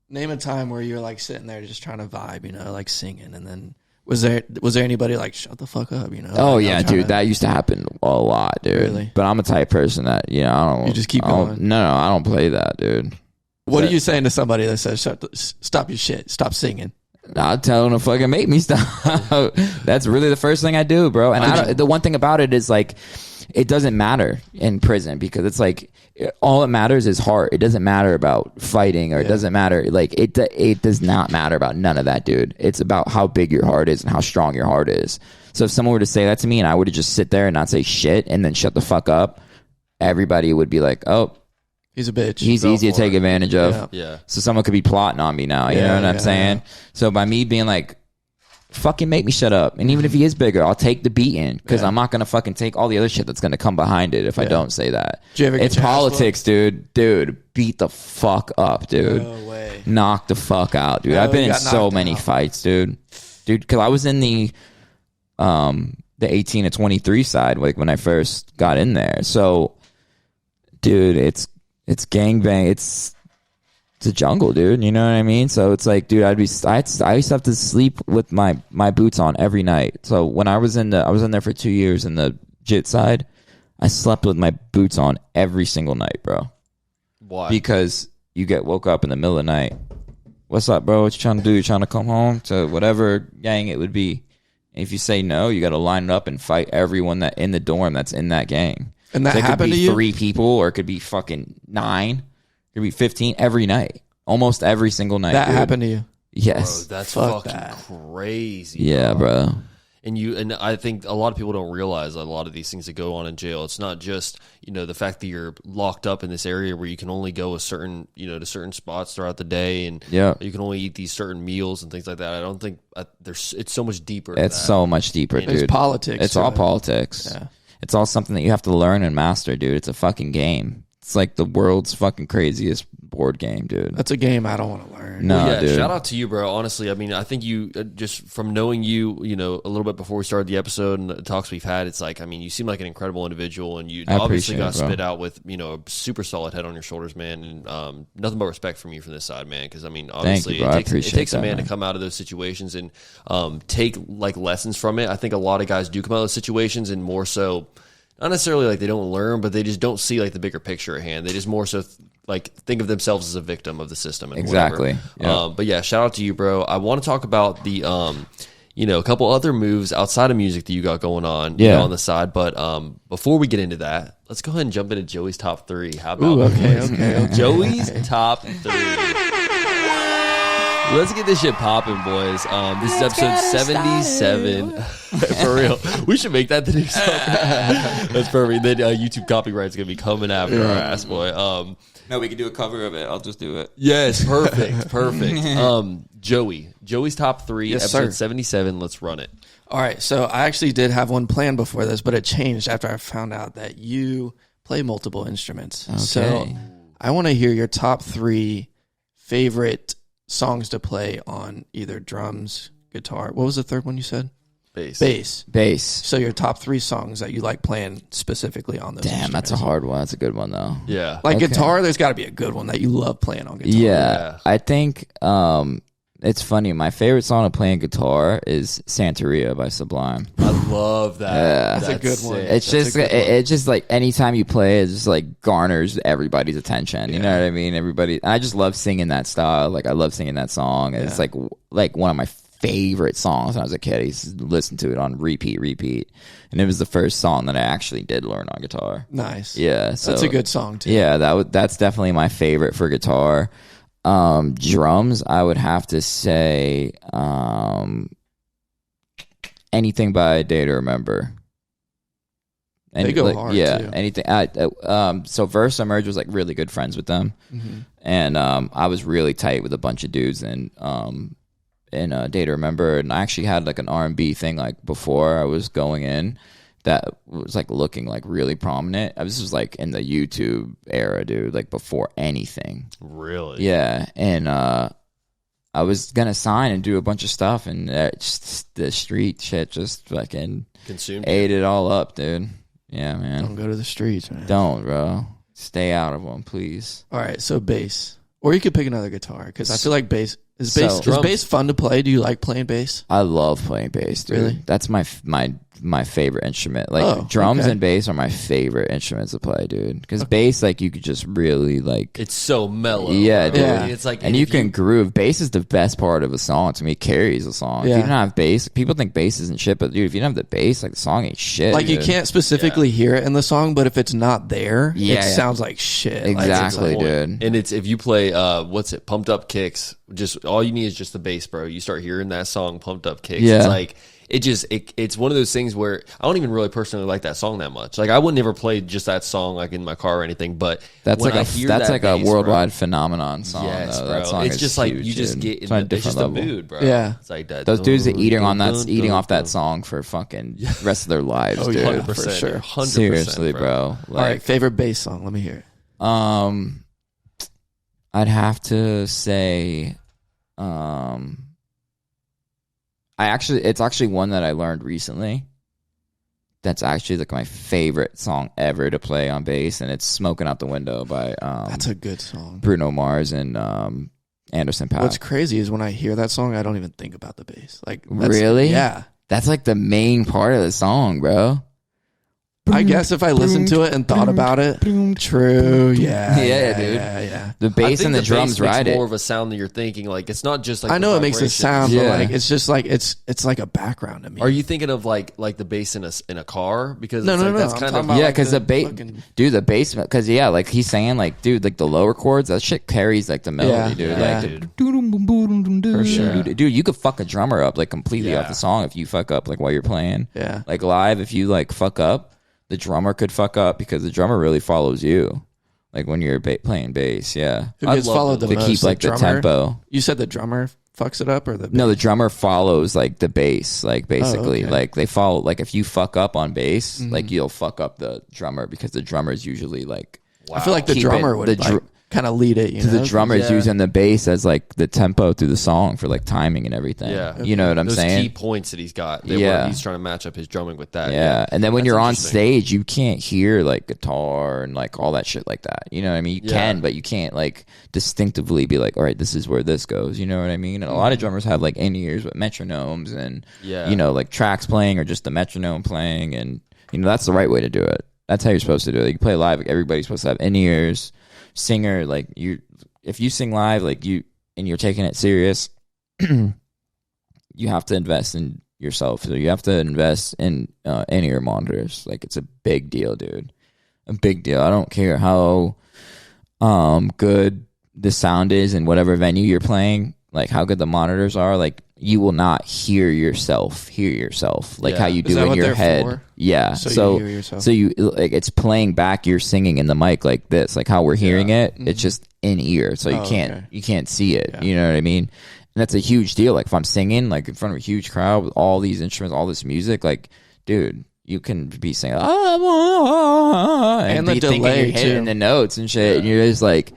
name a time where you're like sitting there just trying to vibe, you know, like singing, and then was there anybody like, shut the fuck up, you know? Oh like, yeah, dude, that used to happen a lot, dude. Really? But I'm a type person that, you know, I don't. You just keep going. No, I don't play that, dude. What are you saying to somebody that says, stop your shit, stop singing? I'll tell them to fucking make me stop. That's really the first thing I do, bro. And the one thing about it is like, it doesn't matter in prison, because it's like, all it matters is heart. It doesn't matter about fighting, or it doesn't matter. Like it does not matter about none of that, dude. It's about how big your heart is and how strong your heart is. So if someone were to say that to me and I would have just sit there and not say shit and then shut the fuck up, everybody would be like, oh, he's a bitch. He's easy to take advantage of. Yeah. So someone could be plotting on me now. You know what I'm saying? So by me being like, fucking make me shut up. And even if he is bigger, I'll take the beating, because I'm not going to fucking take all the other shit that's going to come behind it if I don't say that. It's politics, dude. Dude, beat the fuck up, dude. No way. Knock the fuck out, dude. I've been in so many fights, dude. Dude, because I was in the 18 to 23 side, like when I first got in there. So, dude, it's gangbang. It's a jungle, dude. You know what I mean? So it's like, dude, I used to have to sleep with my boots on every night. So when I was in there for 2 years in the JIT side, I slept with my boots on every single night, bro. Why? Because you get woke up in the middle of the night. What's up, bro? What you trying to do? You trying to come home to whatever gang it would be? And if you say no, you got to line it up and fight everyone that in the dorm that's in that gang. And that happened to you? It could be 3 people, or it could be fucking 9. It could be 15 every night. Almost every single night. That happened to you? Yes. Bro, that's Fuck fucking crazy. Yeah, bro. And I think a lot of people don't realize a lot of these things that go on in jail. It's not just, you know, the fact that you're locked up in this area where you can only go a certain, you know, to certain spots throughout the day, and you can only eat these certain meals and things like that. I don't think it's so much deeper. It's so much deeper, dude. It's politics. It's all politics. Yeah. It's all something that you have to learn and master, dude. It's a fucking game. It's like the world's fucking craziest board game, dude. That's a game I don't want to learn. No, well, yeah, dude. Shout out to you, bro. Honestly, I mean, I think you just from knowing you, you know, a little bit before we started the episode and the talks we've had, it's like, I mean, you seem like an incredible individual, and you obviously got spit out with, you know, a super solid head on your shoulders, man. And nothing but respect from you from this side, man. Because I mean, obviously, it takes a man to come out of those situations and take like lessons from it. I think a lot of guys do come out of those situations, and more so, not necessarily like they don't learn, but they just don't see like the bigger picture at hand. They just more so like think of themselves as a victim of the system. And exactly. But yeah, shout out to you, bro. I want to talk about the a couple other moves outside of music that you got going on, on the side. But before we get into that, let's go ahead and jump into Joey's top 3. How about okay. Joey's top 3? Let's get this shit popping, boys. This is episode 77. For real. We should make that the new song. That's perfect. Then YouTube copyright's going to be coming after our ass, boy. No, we can do a cover of it. I'll just do it. Yes, perfect. Joey's top 3, yes, episode sir. 77. Let's run it. All right, so I actually did have one planned before this, but it changed after I found out that you play multiple instruments. Okay. So I want to hear your top 3 favorite songs to play on either drums, guitar. What was the third one you said? Bass. So your top 3 songs that you like playing specifically on those. Damn, that's a hard one. That's a good one though. Yeah. Like guitar, there's got to be a good one that you love playing on guitar. Yeah. I think it's funny. My favorite song to play on guitar is Santeria by Sublime. I love that. Yeah. That's a good one. It's just like anytime you play it just like garners everybody's attention. You know what I mean? I just love singing that style. Like I love singing that song. It's like one of my favorite songs when I was a kid. I used to listen to it on repeat. And it was the first song that I actually did learn on guitar. Nice. Yeah. So that's a good song too. Yeah, that's definitely my favorite for guitar. Drums, I would have to say anything by Day to Remember. They go hard too. Anything. So Versa Merge was like really good friends with them, and I was really tight with a bunch of dudes and Day to Remember, and I actually had like an R&B thing like before I was going in that was like looking like really prominent. This was like in the YouTube era, dude, like before anything. Really? Yeah, and I was gonna sign and do a bunch of stuff, and just the street shit just fucking ate it all up, dude. Yeah, man. Don't go to the streets, man. Don't, bro. Stay out of them, please. All right, so bass. Or you could pick another guitar, because I feel like bass... Is bass fun to play? Do you like playing bass? I love playing bass, dude. Really? That's my favorite instrument. Like drums and bass are my favorite instruments to play, dude. Because bass, like you could just really like. It's so mellow. Yeah, dude. Yeah. It's like, and you can groove. Bass is the best part of a song. To me, it carries a song. Yeah. If you don't have bass, people think bass isn't shit, but dude, if you don't have the bass, like the song ain't shit. Like dude. you can't specifically hear it in the song, but if it's not there, Yeah, it yeah. sounds like shit. Exactly, Like, dude. And it's if you play Pumped Up Kicks, just all you need is just the bass, bro. You start hearing that song Pumped Up Kicks. Yeah. It's like it's one of those things where I don't even really personally like that song that much. Like I would never play just that song like in my car or anything, but That's when like I a hear that's that like bass, a worldwide bro, phenomenon song. yes, though. bro. That song It's is just like huge, you just dude. get It's on a it's just different a level. mood, bro. Yeah. It's like that. Those dudes are eating off that song for fucking rest of their lives, Oh, dude. yeah, 100%, for sure. 100%, Seriously, bro. All right, favorite bass song. Let me hear it. I'd have to say, it's actually one that I learned recently. That's actually like my favorite song ever to play on bass, and it's "Smoking Out the Window" by That's a good song. Bruno Mars and Anderson .Paak. What's crazy is when I hear that song, I don't even think about the bass. Like Really? Yeah. That's like the main part of the song, bro. I guess if I listened to it and thought about it, true. Yeah, Yeah, dude. Yeah. The bass and the bass drums makes ride more it. of a sound than you're thinking. Like it's not just like I know the it makes a vibrations. sound, Yeah. but like it's just like it's like a background to me. Are you thinking of like the bass in a car? Because No, it's no, like no. that's I'm kind talking of about Yeah, like because the bass, fucking- dude, the bass, because like he's saying, like, dude, like the lower chords, that shit carries like the melody, Yeah, dude. yeah. Like, For sure. dude, you could fuck a drummer up like completely Yeah. off the song if you fuck up like while you're playing. Yeah. Like live, if you like fuck up, the drummer could fuck up because the drummer really follows you. Like when you're playing bass, yeah. Who I gets love followed the To most? keep like the drummer? tempo. You said the drummer fucks it up, or the No, the drummer follows like the bass, like basically, okay. like they follow. Like if you fuck up on bass, like you'll fuck up the drummer because the drummer is usually like I feel like the Keep drummer it- would the like, dr- kind of lead it. You know, the drummer is Yeah. using the bass as like the tempo through the song for like timing and everything. Yeah. You know what I'm those saying? key points that he's got. Yeah. He's trying to match up his drumming with that. Yeah. And then when That's you're on interesting. stage, you can't hear like guitar and like all that shit like that. You know what I mean? You Yeah. can, but you can't like distinctively be like, all right, this is where this goes. You know what I mean? And a lot of drummers have like in-ears with metronomes and, Yeah. you know, like tracks playing or just the metronome playing. And, you know, that's the right way to do it. That's how you're supposed to do it. You play live, like everybody's supposed to have in-ears. Singer, like if you sing live, like and you're taking it serious, you have to invest in yourself. So you have to invest in in-ear monitors. Like, it's a big deal, dude. A big deal. I don't care how good the sound is in whatever venue you're playing, like how good the monitors are, like you will not hear yourself like how you do in your head. For? Yeah. So you hear yourself. So you like it's playing back your singing in the mic like this, like how we're hearing it. It's just in ear, so you can't see it. You know what I mean? And that's a huge deal. Like if I'm singing like in front of a huge crowd with all these instruments, all this music, like dude, you can be singing and the delay you're hitting the notes and shit, and you're just like,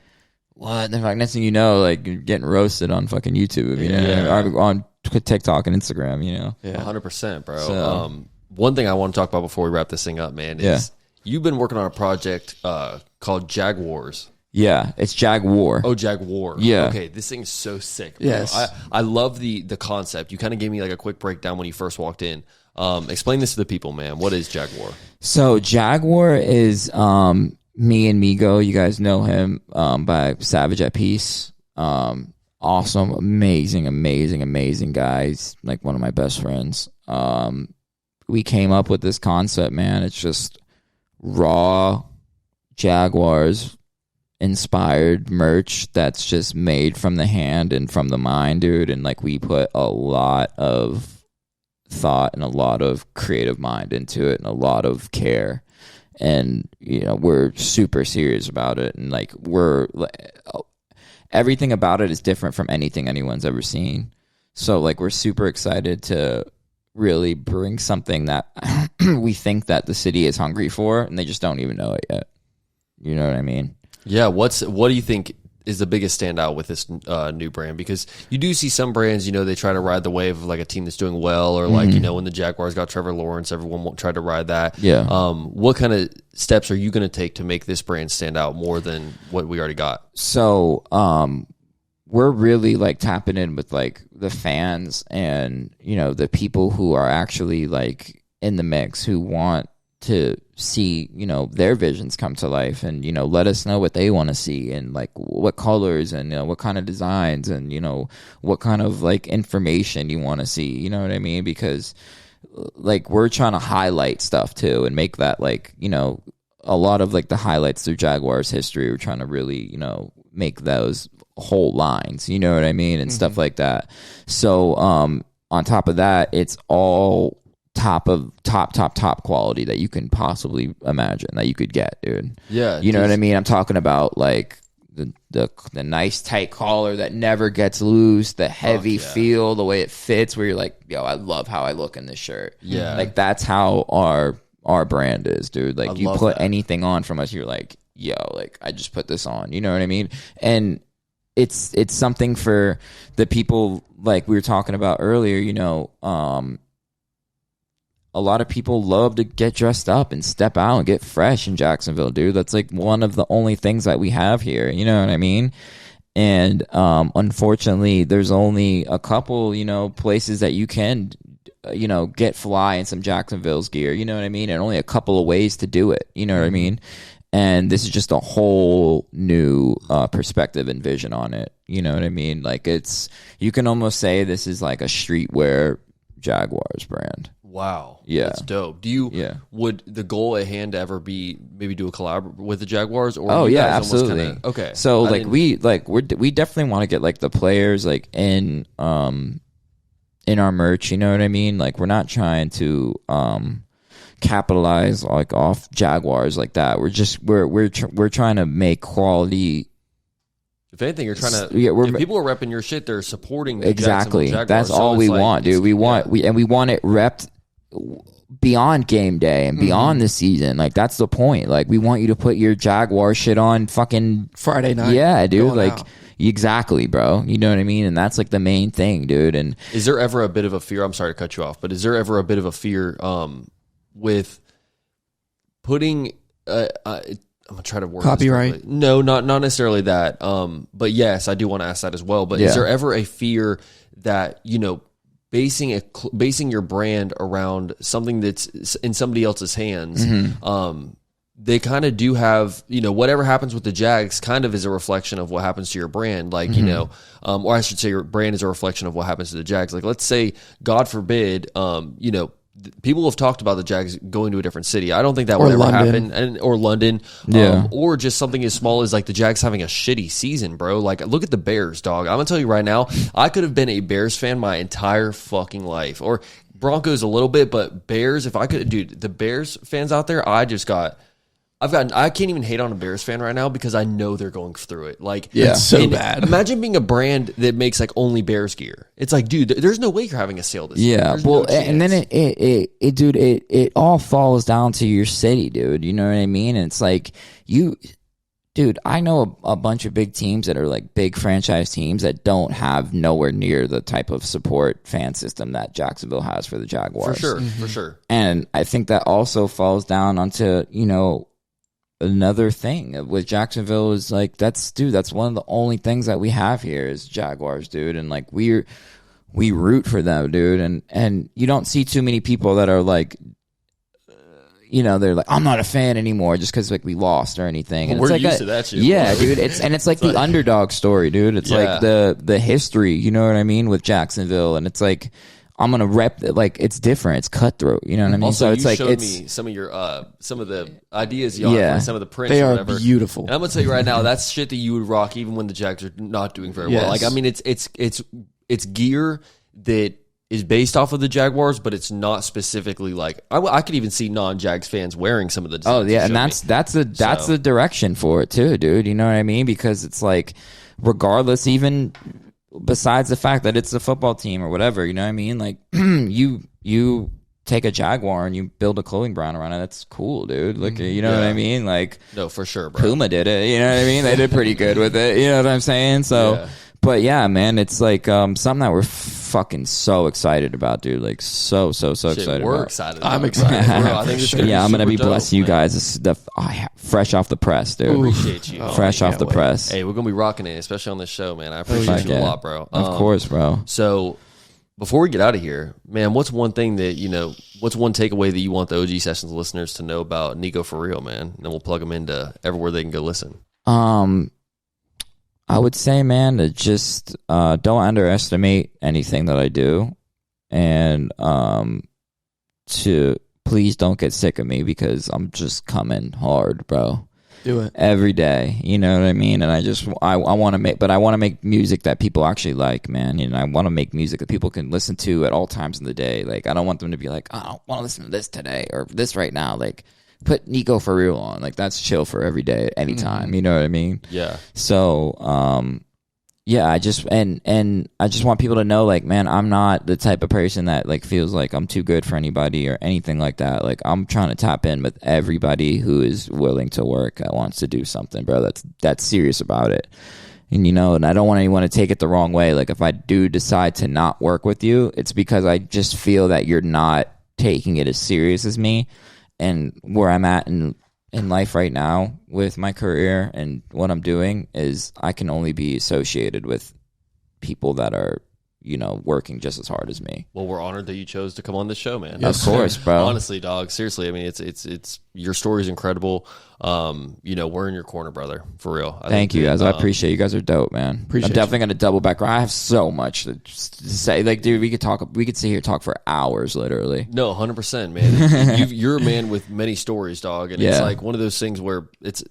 what? And like next thing you know, like you're getting roasted on fucking YouTube, you know, or on TikTok and Instagram, you know. 100%, bro. So, one thing I want to talk about before we wrap this thing up, man, is you've been working on a project called Jagw4r. Yeah, it's Jagw4r. Oh, Jagw4r. Yeah. Okay, this thing's so sick, bro. Yes. I love the concept. You kind of gave me like a quick breakdown when you first walked in. Explain this to the people, man. What is Jagw4r? So Jagw4r is me and Migo. You guys know him by Savage at Peace. Awesome, amazing guys. Like one of my best friends. We came up with this concept, man. It's just raw Jaguars inspired merch that's just made from the hand and from the mind, dude. And like we put a lot of thought and a lot of creative mind into it and a lot of care, and you know we're super serious about it, and like everything about it is different from anything anyone's ever seen. So like we're super excited to really bring something that we think that the city is hungry for, and they just don't even know it yet. You know what I mean? Yeah. What do you think is the biggest standout with this new brand? Because you do see some brands, you know, they try to ride the wave of like a team that's doing well, or like, you know, when the Jaguars got Trevor Lawrence, everyone tried to ride that. Yeah. What kind of steps are you going to take to make this brand stand out more than what we already got? So, we're really like tapping in with like the fans and, you know, the people who are actually like in the mix, who want to see, you know, their visions come to life, and, you know, let us know what they want to see, and like what colors, and, you know, what kind of designs, and, you know, what kind of like information you want to see, you know what I mean? Because like we're trying to highlight stuff too, and make that like, you know, a lot of like the highlights through Jaguars history. We're trying to really, you know, make those whole lines, you know what I mean? And stuff like that. So on top of that, it's all top quality that you can possibly imagine that you could get, dude. Yeah. You know what I mean? I'm talking about like the nice tight collar that never gets loose, the heavy feel, the way it fits, where you're like, yo, I love how I look in this shirt. Yeah. Like that's how our brand is, dude. Like you put anything on from us, you're like, yo, like I just put this on. You know what I mean? And it's something for the people, like we were talking about earlier, you know, a lot of people love to get dressed up and step out and get fresh in Jacksonville, dude. That's like one of the only things that we have here. You know what I mean? And unfortunately, there's only a couple, you know, places that you can, you know, get fly in some Jacksonville's gear. You know what I mean? And only a couple of ways to do it. You know what I mean? And this is just a whole new perspective and vision on it. You know what I mean? Like you can almost say this is like a streetwear Jaguars brand. Wow. Yeah. That's dope. Would the goal at hand ever be maybe do a collab with the Jaguars? Or absolutely. Okay. So we definitely want to get like the players like in our merch, you know what I mean? Like we're not trying to capitalize like off Jaguars like that. We're trying to make quality. If anything, you're trying to. If people are repping your shit, they're supporting the exactly. Jaguars. That's all we want, dude. We want we want it repped beyond game day and beyond the season. Like that's the point. Like we want you to put your Jaguar shit on fucking Friday night. Yeah, dude. Like out. Exactly, bro. You know what I mean? And that's like the main thing, dude. And is there ever a bit of a fear? I'm sorry to cut you off, but is there ever a bit of a fear with putting? I'm gonna try to word copyright. This no, not necessarily that. But yes, I do want to ask that as well. But is there ever a fear that, you know, basing your brand around something that's in somebody else's hands, they kind of do have, whatever happens with the Jags kind of is a reflection of what happens to your brand. Like, or I should say your brand is a reflection of what happens to the Jags. Like, let's say, God forbid, people have talked about the Jags going to a different city. I don't think that would ever happen. Or London. Or just something as small as like the Jags having a shitty season, bro. Like, look at the Bears, dog. I'm going to tell you right now, I could have been a Bears fan my entire fucking life. Or Broncos a little bit, but Bears, if I could, dude, the Bears fans out there, I can't even hate on a Bears fan right now because I know they're going through it. Like, it's so bad. Imagine being a brand that makes like only Bears gear. It's like, dude, there's no way you're having a sale this year. Yeah, well, and then it all falls down to your city, dude. You know what I mean? And it's like dude, I know a bunch of big teams that are like big franchise teams that don't have nowhere near the type of support fan system that Jacksonville has for the Jaguars. For sure. And I think that also falls down onto, another thing with Jacksonville is like, that's one of the only things that we have here is Jaguars, dude. And like, we root for them, dude. And you don't see too many people that are like, they're like, I'm not a fan anymore just because like we lost or anything. And we're it's like used to that shit. Yeah, dude. It's like the underdog story, dude. It's like the history, you know what I mean, with Jacksonville. And it's like, I'm gonna rep it. Like, it's different. It's cutthroat. You know what I mean? Also, so it's like showed me some of your some of the ideas you have, some of the prints. They or are whatever. beautiful. And I'm gonna tell you right now, that's shit that you would rock even when the Jags are not doing very well. Like, I mean, it's gear that is based off of the Jaguars, but it's not specifically like I could even see non-Jags fans wearing some of the designs. Oh yeah, and that's the direction for it too, dude. You know what I mean? Because it's like, regardless, even besides the fact that it's a football team or whatever, you know what I mean? Like, you take a Jaguar and you build a clothing brand around it. That's cool, dude. Like, you know what I mean? Like, no, for sure, bro. Puma did it. You know what I mean? They did pretty good with it. You know what I'm saying? So, but yeah, man, it's like something that we're fucking so excited about, dude. Like, so excited. We're about. excited. I'm excited. I think it's gonna I'm gonna be super blessing you dope, man. guys. This is fresh off the press, dude. Appreciate you. Fresh off the press. Hey, we're gonna be rocking it, especially on this show, man. I appreciate you a lot, bro. Of course, bro. So, before we get out of here, man, what's one thing that what's one takeaway that you want the OG Sessions listeners to know about Niko4Reel, man? And then we'll plug them into everywhere they can go listen. I would say, man, to just don't underestimate anything that I do, and to please don't get sick of me because I'm just coming hard, bro. Do it every day. You know what I mean? And I want to make, but I want to make music that people actually like, man. I want to make music that people can listen to at all times in the day. Like, I don't want them to be like, oh, I don't want to listen to this today or this right now. Like, put Niko4Reel on. Like, that's chill for every day, anytime. You know what I mean? Yeah. So, yeah, I just want people to know, like, man, I'm not the type of person that like feels like I'm too good for anybody or anything like that. Like, I'm trying to tap in with everybody who is willing to work, that wants to do something, bro. That's serious about it. And and I don't want anyone to take it the wrong way. Like, if I do decide to not work with you, it's because I just feel that you're not taking it as serious as me. And where I'm at in life right now with my career and what I'm doing is I can only be associated with people that are, working just as hard as me. Well, we're honored that you chose to come on this show, man. Of course, bro. Honestly, dog. Seriously, I mean, it's your story's incredible. We're in your corner, brother. For real. Thank you, guys. I appreciate you guys are dope, man. I'm definitely gonna double back. I have so much to say. Like, dude, we could sit here and talk for hours, literally. No, 100%, man. You're a man with many stories, dog, and it's like one of those things where it's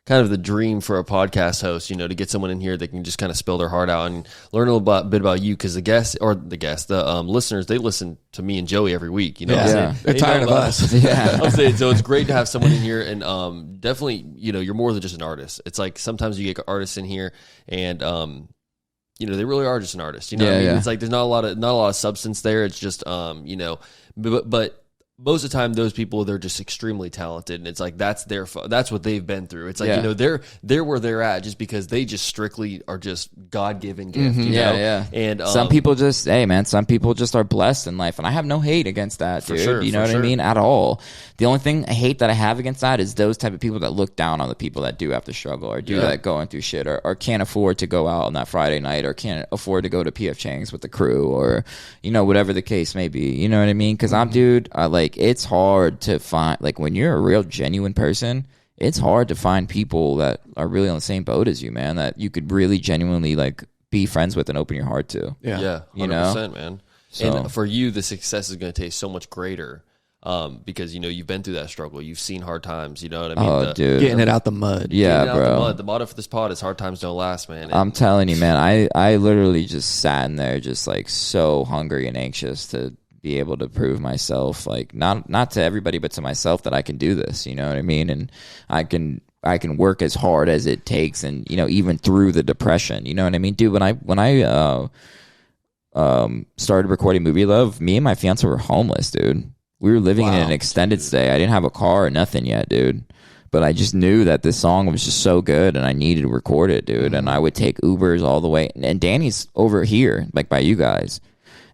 kind of the dream for a podcast host, to get someone in here that can just kind of spill their heart out and learn a little bit about you, because the listeners, they listen to me and Joey every week. They're tired of us. Yeah, I'm saying, so it's great to have someone in here, and definitely, you're more than just an artist. It's like sometimes you get artists in here, and they really are just an artist. What I mean? It's like there's not a lot of substance there. It's just but most of the time, those people, they're just extremely talented, and it's like that's what they've been through. It's like they're where they're at just because they just strictly are just God-given gift. And some people just, hey man, some people just are blessed in life, and I have no hate against that, dude. Sure, you know what I mean? At all. The only thing I hate that I have against that is those type of people that look down on the people that do have to struggle or do that going through shit or can't afford to go out on that Friday night or can't afford to go to PF Chang's with the crew or whatever the case may be. You know what I mean? Because I'm, dude, like it's hard to find, like when you're a real genuine person, it's hard to find people that are really on the same boat as you, man, that you could really genuinely like be friends with and open your heart to. Yeah, 100%, you know? man. So, and for you, the success is going to taste so much greater because, you know, you've been through that struggle. You've seen hard times, you know what I mean? oh, dude. Getting it out the mud. Yeah, Getting bro. out the mud. The motto for this pod is hard times don't last, man. And I'm telling you, man, I literally just sat in there just like so hungry and anxious to be able to prove myself, like not to everybody, but to myself that I can do this, you know what I mean? And I can work as hard as it takes, and, you know, even through the depression, you know what I mean? Dude, when I started recording Movie Love, me and my fiance were homeless, dude. We were living in an extended stay. I didn't have a car or nothing yet, dude. But I just knew that this song was just so good and I needed to record it, dude. And I would take Ubers all the way. And Danny's over here, like by you guys.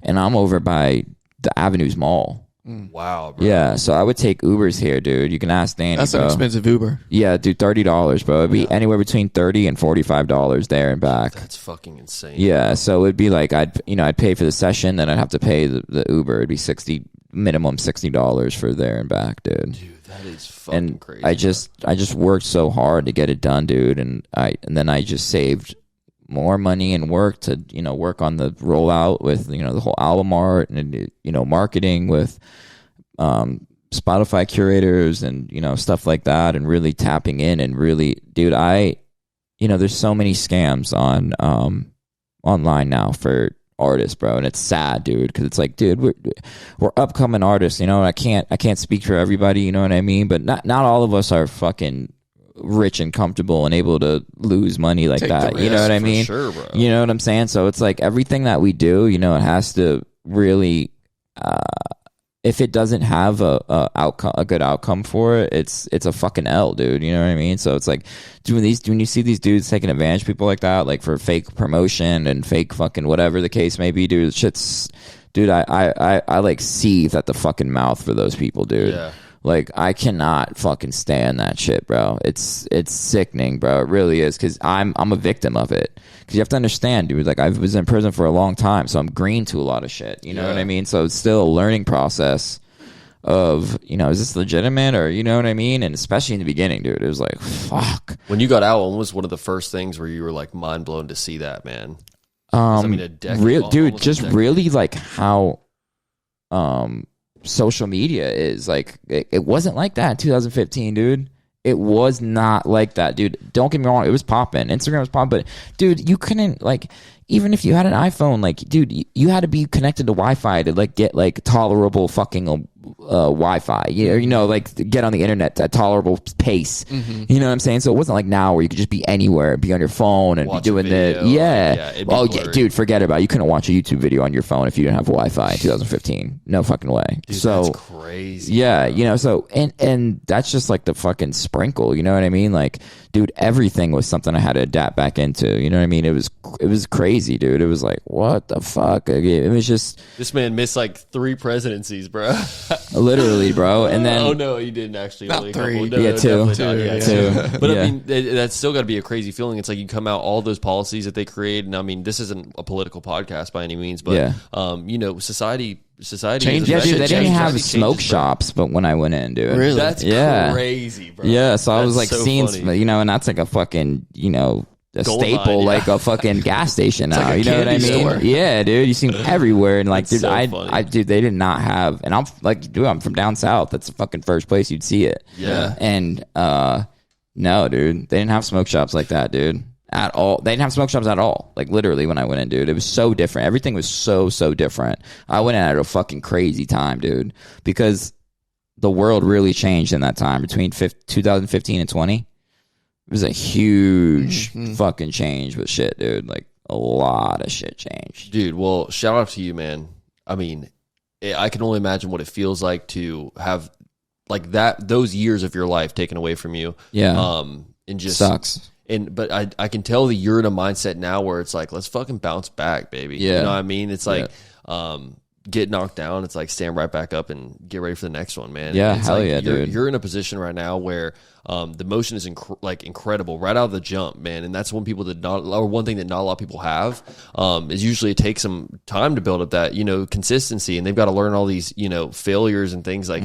And I'm over by the Avenues Mall. wow, bro. Yeah, so I would take Ubers here, dude. You can ask Danny. That's an bro. expensive Uber. Yeah, dude, $30, bro. It'd be anywhere between $30 and $45 there and back. That's fucking insane. Yeah, so it'd be like I'd pay for the session, then I'd have to pay the Uber. It'd be minimum $60 for there and back, dude. Dude, that is fucking And crazy. I just worked so hard to get it done, dude, and then I just saved more money and work to, you know, work on the rollout with, you know, the whole album art and, you know, marketing with Spotify curators and, you know, stuff like that, and really tapping in and really, dude, you know, there's so many scams on online now for artists, bro, and it's sad, dude, because it's like, dude, we're upcoming artists, you know, and I can't speak for everybody, you know what I mean, but not all of us are fucking rich and comfortable and able to lose money like that, you know what I mean? Sure, bro. You know what I'm saying? So it's like everything that we do, you know, it has to really if it doesn't have a good outcome for it, it's a fucking L, dude. You know what I mean? So it's like when you see these dudes taking advantage of people like that, like for fake promotion and fake fucking whatever the case may be, dude, dude, I like seethe at the fucking mouth for those people, dude. Yeah. Like, I cannot fucking stand that shit, bro. It's sickening, bro. It really is, because I'm a victim of it. Because you have to understand, dude, like, I was in prison for a long time, so I'm green to a lot of shit. You know what I mean? So it's still a learning process of, you know, is this legitimate, or, you know what I mean? And especially in the beginning, dude, it was like, fuck. When you got out, what was one of the first things where you were, like, mind blown to see that, man? I mean, a decade. Dude, just really, like, how social media is like, it wasn't like that in 2015, dude. It was not like that, dude. Don't get me wrong, it was popping. Instagram was popping, but dude, you couldn't, like, even if you had an iPhone, like, dude, you had to be connected to Wi-Fi to, like, get, like, tolerable fucking Wi-Fi. You know, like, get on the internet at tolerable pace. Mm-hmm. You know what I'm saying? So it wasn't like now where you could just be anywhere, be on your phone and watch be doing video, the yeah. yeah, Dude, forget about it. You couldn't watch a YouTube video on your phone if you didn't have Wi-Fi in 2015. No fucking way. Dude, so that's crazy. Yeah, you know, so and that's just like the fucking sprinkle. You know what I mean? Like, dude, everything was something I had to adapt back into. You know what I mean? It was crazy, dude. It was like, what the fuck? It was just, this man missed like 3 presidencies, bro. literally, bro. And then oh no, he didn't actually. Not Only 3. No, Yeah, 2. definitely not. 2. But Yeah. I mean, that's still got to be a crazy feeling. It's like you come out, all those policies that they create, and I mean, this isn't a political podcast by any means, but you know, society Change. Yeah, is- dude, they didn't have changes, smoke bro. shops, but when I went in, dude, Really? That's Yeah. crazy, bro. yeah. So I was That's like so seeing, funny. you know, and that's like a fucking, you know, a Gold staple, mine, yeah. like a fucking gas station now. like a you know what I candy mean? store. Yeah, dude, you see them everywhere, and like, That's dude, so funny. dude, they did not have, and I'm like, dude, I'm from down south. That's the fucking first place you'd see it. Yeah. And no, dude, they didn't have smoke shops like that, dude. At all. They didn't have smoke shops at all. Like, literally, when I went in, dude, it was so different. Everything was so different. I went in at a fucking crazy time, dude, because the world really changed in that time between 2015 and 20. It was a huge fucking change with shit, dude. Like, a lot of shit changed. Dude, well, shout out to you, man. I mean, I can only imagine what it feels like to have like those years of your life taken away from you. Yeah. And just Sucks. But I can tell that you're in a mindset now where it's like, let's fucking bounce back, baby. Yeah. You know what I mean? It's like, get knocked down, it's like stand right back up and get ready for the next one, man. Yeah, it's hell like yeah, dude. You're in a position right now where the motion is incredible right out of the jump, man. And that's one thing that not a lot of people have is usually it takes some time to build up that, consistency, and they've got to learn all these, failures and things like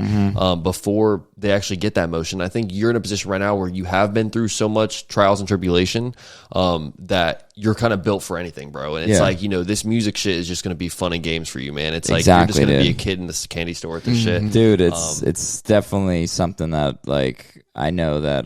before they actually get that motion. I think you're in a position right now where you have been through so much trials and tribulation that you're kind of built for anything, bro. And it's like, this music shit is just going to be fun and games for you, man. It's like you're just going to be a kid in this candy store with this shit. Dude, it's definitely something that, like, I know that,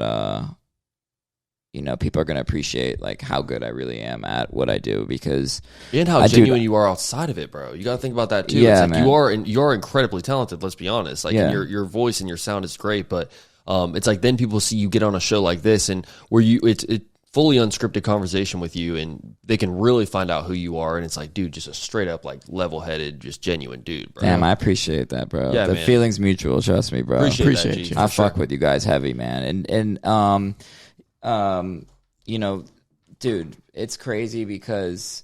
people are going to appreciate, like, how good I really am at what I do, because... And how genuine you are outside of it, bro. You got to think about that, too. Yeah, it's like man. you are incredibly talented, let's be honest. Like, and your voice and your sound is great, but it's like then people see you get on a show like this, and where it's fully unscripted conversation with you, and they can really find out who you are, and it's like, dude, just a straight up, like, level-headed, just genuine dude, bro. Damn, I appreciate that, bro. Yeah, the man. feeling's mutual, trust me, bro. Appreciate you. I fuck with you guys heavy, man. And dude, it's crazy because,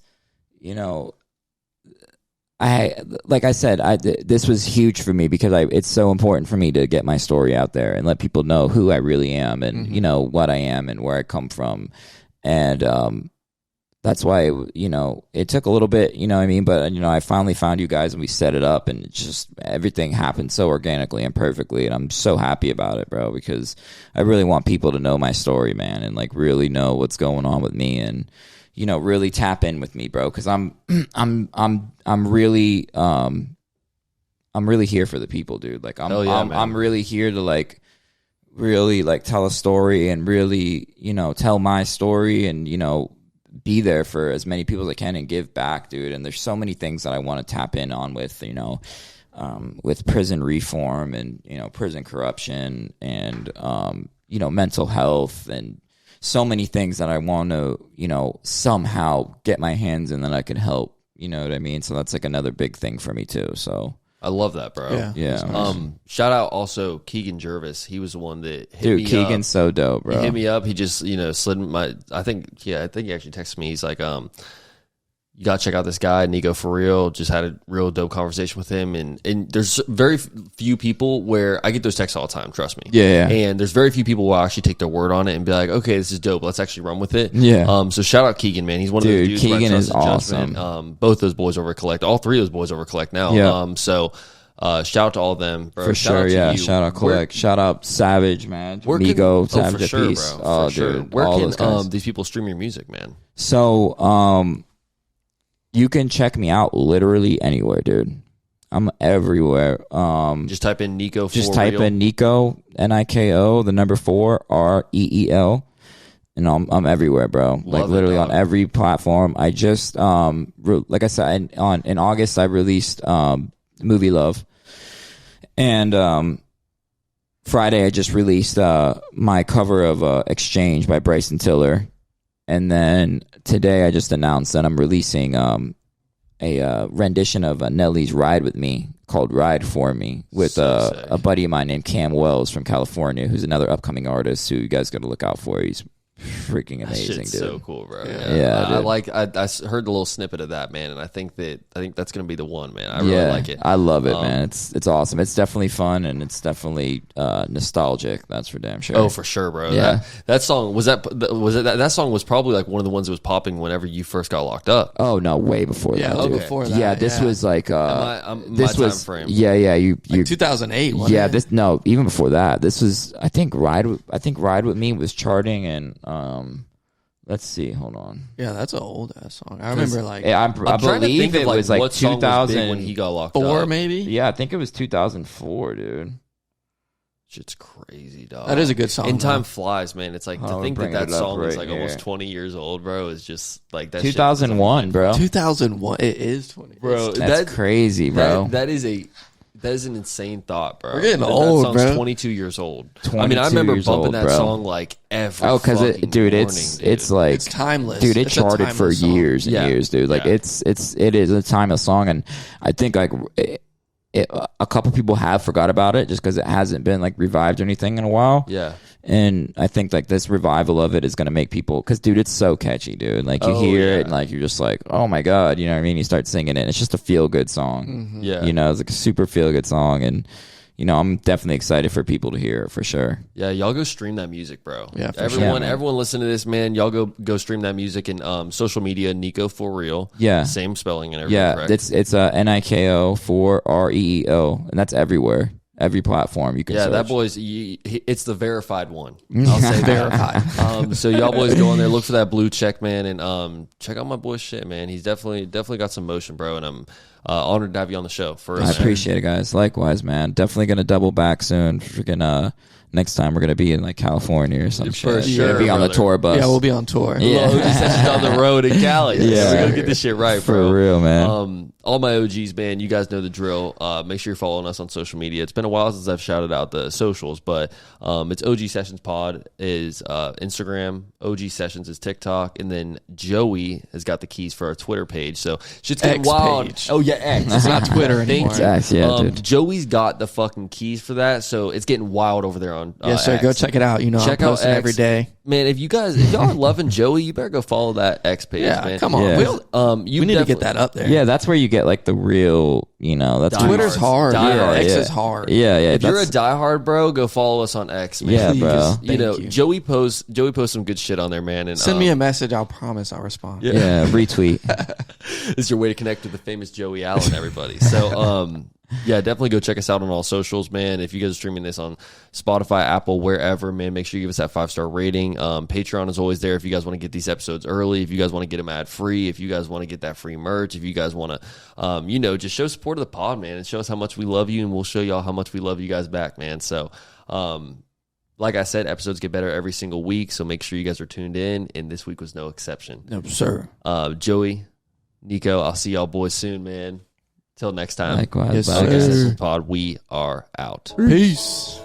like I said, this was huge for me because it's so important for me to get my story out there and let people know who I really am and, what I am and where I come from. And, that's why, it took a little bit, you know what I mean? But, I finally found you guys and we set it up, and just everything happened so organically and perfectly. And I'm so happy about it, bro, because I really want people to know my story, man, and, like, really know what's going on with me, and, really tap in with me, bro. Cause I'm really here for the people, dude. Like, I'm really here to, like, really, like, tell a story and really, tell my story and, be there for as many people as I can and give back, dude. And there's so many things that I want to tap in on with, with prison reform and, prison corruption and, mental health and so many things that I want to, somehow get my hands in that I can help. You know what I mean? So that's, like, another big thing for me too. So I love that, bro. Yeah. Nice. Shout out also Keegan Jervis. He was the one that hit me Keegan's up. so dope, bro. He hit me up. He just, slid my, I think he actually texted me. He's like, you got to check out this guy, Niko4Reel. Just had a real dope conversation with him. And there's very few people where I get those texts all the time, trust me. Yeah. And there's very few people who will actually take their word on it and be like, okay, this is dope. Let's actually run with it. Yeah. So shout out Keegan, man. He's one of those dudes. Keegan is awesome. Both those boys over at Collect. All three of those boys over at Collect now. Yeah. Shout out to all of them, bro. For sure, yeah. Shout out Collect. Shout out Savage, man. Migo, Savage for sure, Peace. bro. Oh, For sure. dude. Where all can those guys. these people stream your music, man? So, you can check me out literally anywhere, dude. I'm everywhere. Just type in Niko4Reel. Just type in Niko, Niko, the number 4, REEL. And I'm everywhere, bro. Like, literally on every platform. I just, like I said, in August, I released Movie Love. And Friday, I just released my cover of Exchange by Bryson Tiller. And then today, I just announced that I'm releasing a rendition of Nelly's Ride With Me called Ride For Me with a buddy of mine named Cam Wells from California, who's another upcoming artist who you guys got to look out for. He's freaking amazing, shit's dude. So cool, bro. Yeah, I heard the little snippet of that, man, and I think that's gonna be the one, man. I really like it. I love it, man. It's awesome. It's definitely fun and it's definitely nostalgic. That's for damn sure. Oh, for sure, bro. Yeah. That song that song was probably like one of the ones that was popping whenever you first got locked up. Oh no, way before that. Yeah, dude. before that. Yeah, this was like this my was time frame. Yeah, you Like 2008. Wasn't yeah, it? Even before that. This was I think Ride With Me was charting and let's see, hold on. Yeah, that's an old ass song. I remember like I believe it was like what song was 2000 big when he got locked 4 up. maybe. Yeah, I think it was 2004, dude. Shit's crazy, dog. That is a good song. And time flies, man. It's like to think bring that it up song is right like here. almost 20 years old, bro. Is just like that. 2001, bro. 2001. It is 20. Bro. That's crazy, bro. That is an insane thought, bro. We're getting that old, song's bro. 22 years old. I 22 remember years bumping old, that bro. song like every because fucking dude, morning, it's like It's timeless. dude. It It's a charted for timeless song. years and Yeah. years, dude. Like Yeah. it is a timeless song, and I think like a couple people have forgot about it just because it hasn't been like revived or anything in a while. Yeah. And I think like this revival of it is going to make people, because dude, it's so catchy, dude. Like you hear it and like you're just like, oh my God, you know what I mean? You start singing it and it's just a feel good song. Mm-hmm. Yeah. You know, it's like a super feel good song. And, you know, I'm definitely excited for people to hear it for sure. Yeah, y'all go stream that music, bro. Yeah, for everyone, sure. everyone listen to this, man. Y'all go stream that music and social media. Niko4Reel. Yeah. Same spelling and everything. Yeah, correct? it's Niko4Reel, and that's everywhere, every platform you can. Yeah, search. that boy's. It's the verified one. I'll say verified. So y'all boys go on there, look for that blue check, man, and check out my boy's shit, man. He's definitely got some motion, bro, and I'm honored to have you on the show. I appreciate it, guys. Likewise, man. Definitely gonna double back soon. Freaking next time we're gonna be in like California or some For shit. sure, Gonna be on the brother. tour bus. Yeah, we'll be on tour. Yeah. OG sessions on the road in Cali. Yeah. We're gonna get this shit right, bro. For real, man. All my OGs, man, you guys know the drill. Make sure you're following us on social media. It's been a while since I've shouted out the socials, but it's OG Sessions Pod is Instagram, OG Sessions is TikTok, and then Joey has got the keys for our Twitter page. So shit's getting X wild. page. Oh yeah, X. It's not Twitter anymore. X, yeah, dude. Joey's got the fucking keys for that, so it's getting wild over there on Yes, sir. X. Go check it out. You know, Check I'm out posting X. every day. Man, if y'all are loving Joey, you better go follow that X page, Yeah, man. come on. Yeah. We need to get that up there. Yeah, that's where you get like the real, you know, that's Die Twitter's hard. Die Yeah, hard. X Yeah. is hard. Yeah, yeah. If you're a that's- diehard bro, go follow us on X, man. Yeah, bro. Because, you Thank know, you. Joey posts some good shit on there, man. And Send me a message. I'll promise I'll respond. yeah, retweet. This is your way to connect with the famous Joey Allen, everybody. So, yeah, definitely go check us out on all socials, man. If you guys are streaming this on Spotify, Apple, wherever, man, make sure you give us that 5-star rating. Patreon is always there if you guys want to get these episodes early, if you guys want to get them ad free, if you guys want to get that free merch, if you guys want to, you know, just show support of the pod, man, and show us how much we love you, and we'll show y'all how much we love you guys back, man. So, like I said, episodes get better every single week, so make sure you guys are tuned in, and this week was no exception. No, sir. Joey, Nico, I'll see y'all boys soon, man. Till next time. Likewise. Yes, bye, sir. guys. Sessions Pod, we are out. Peace.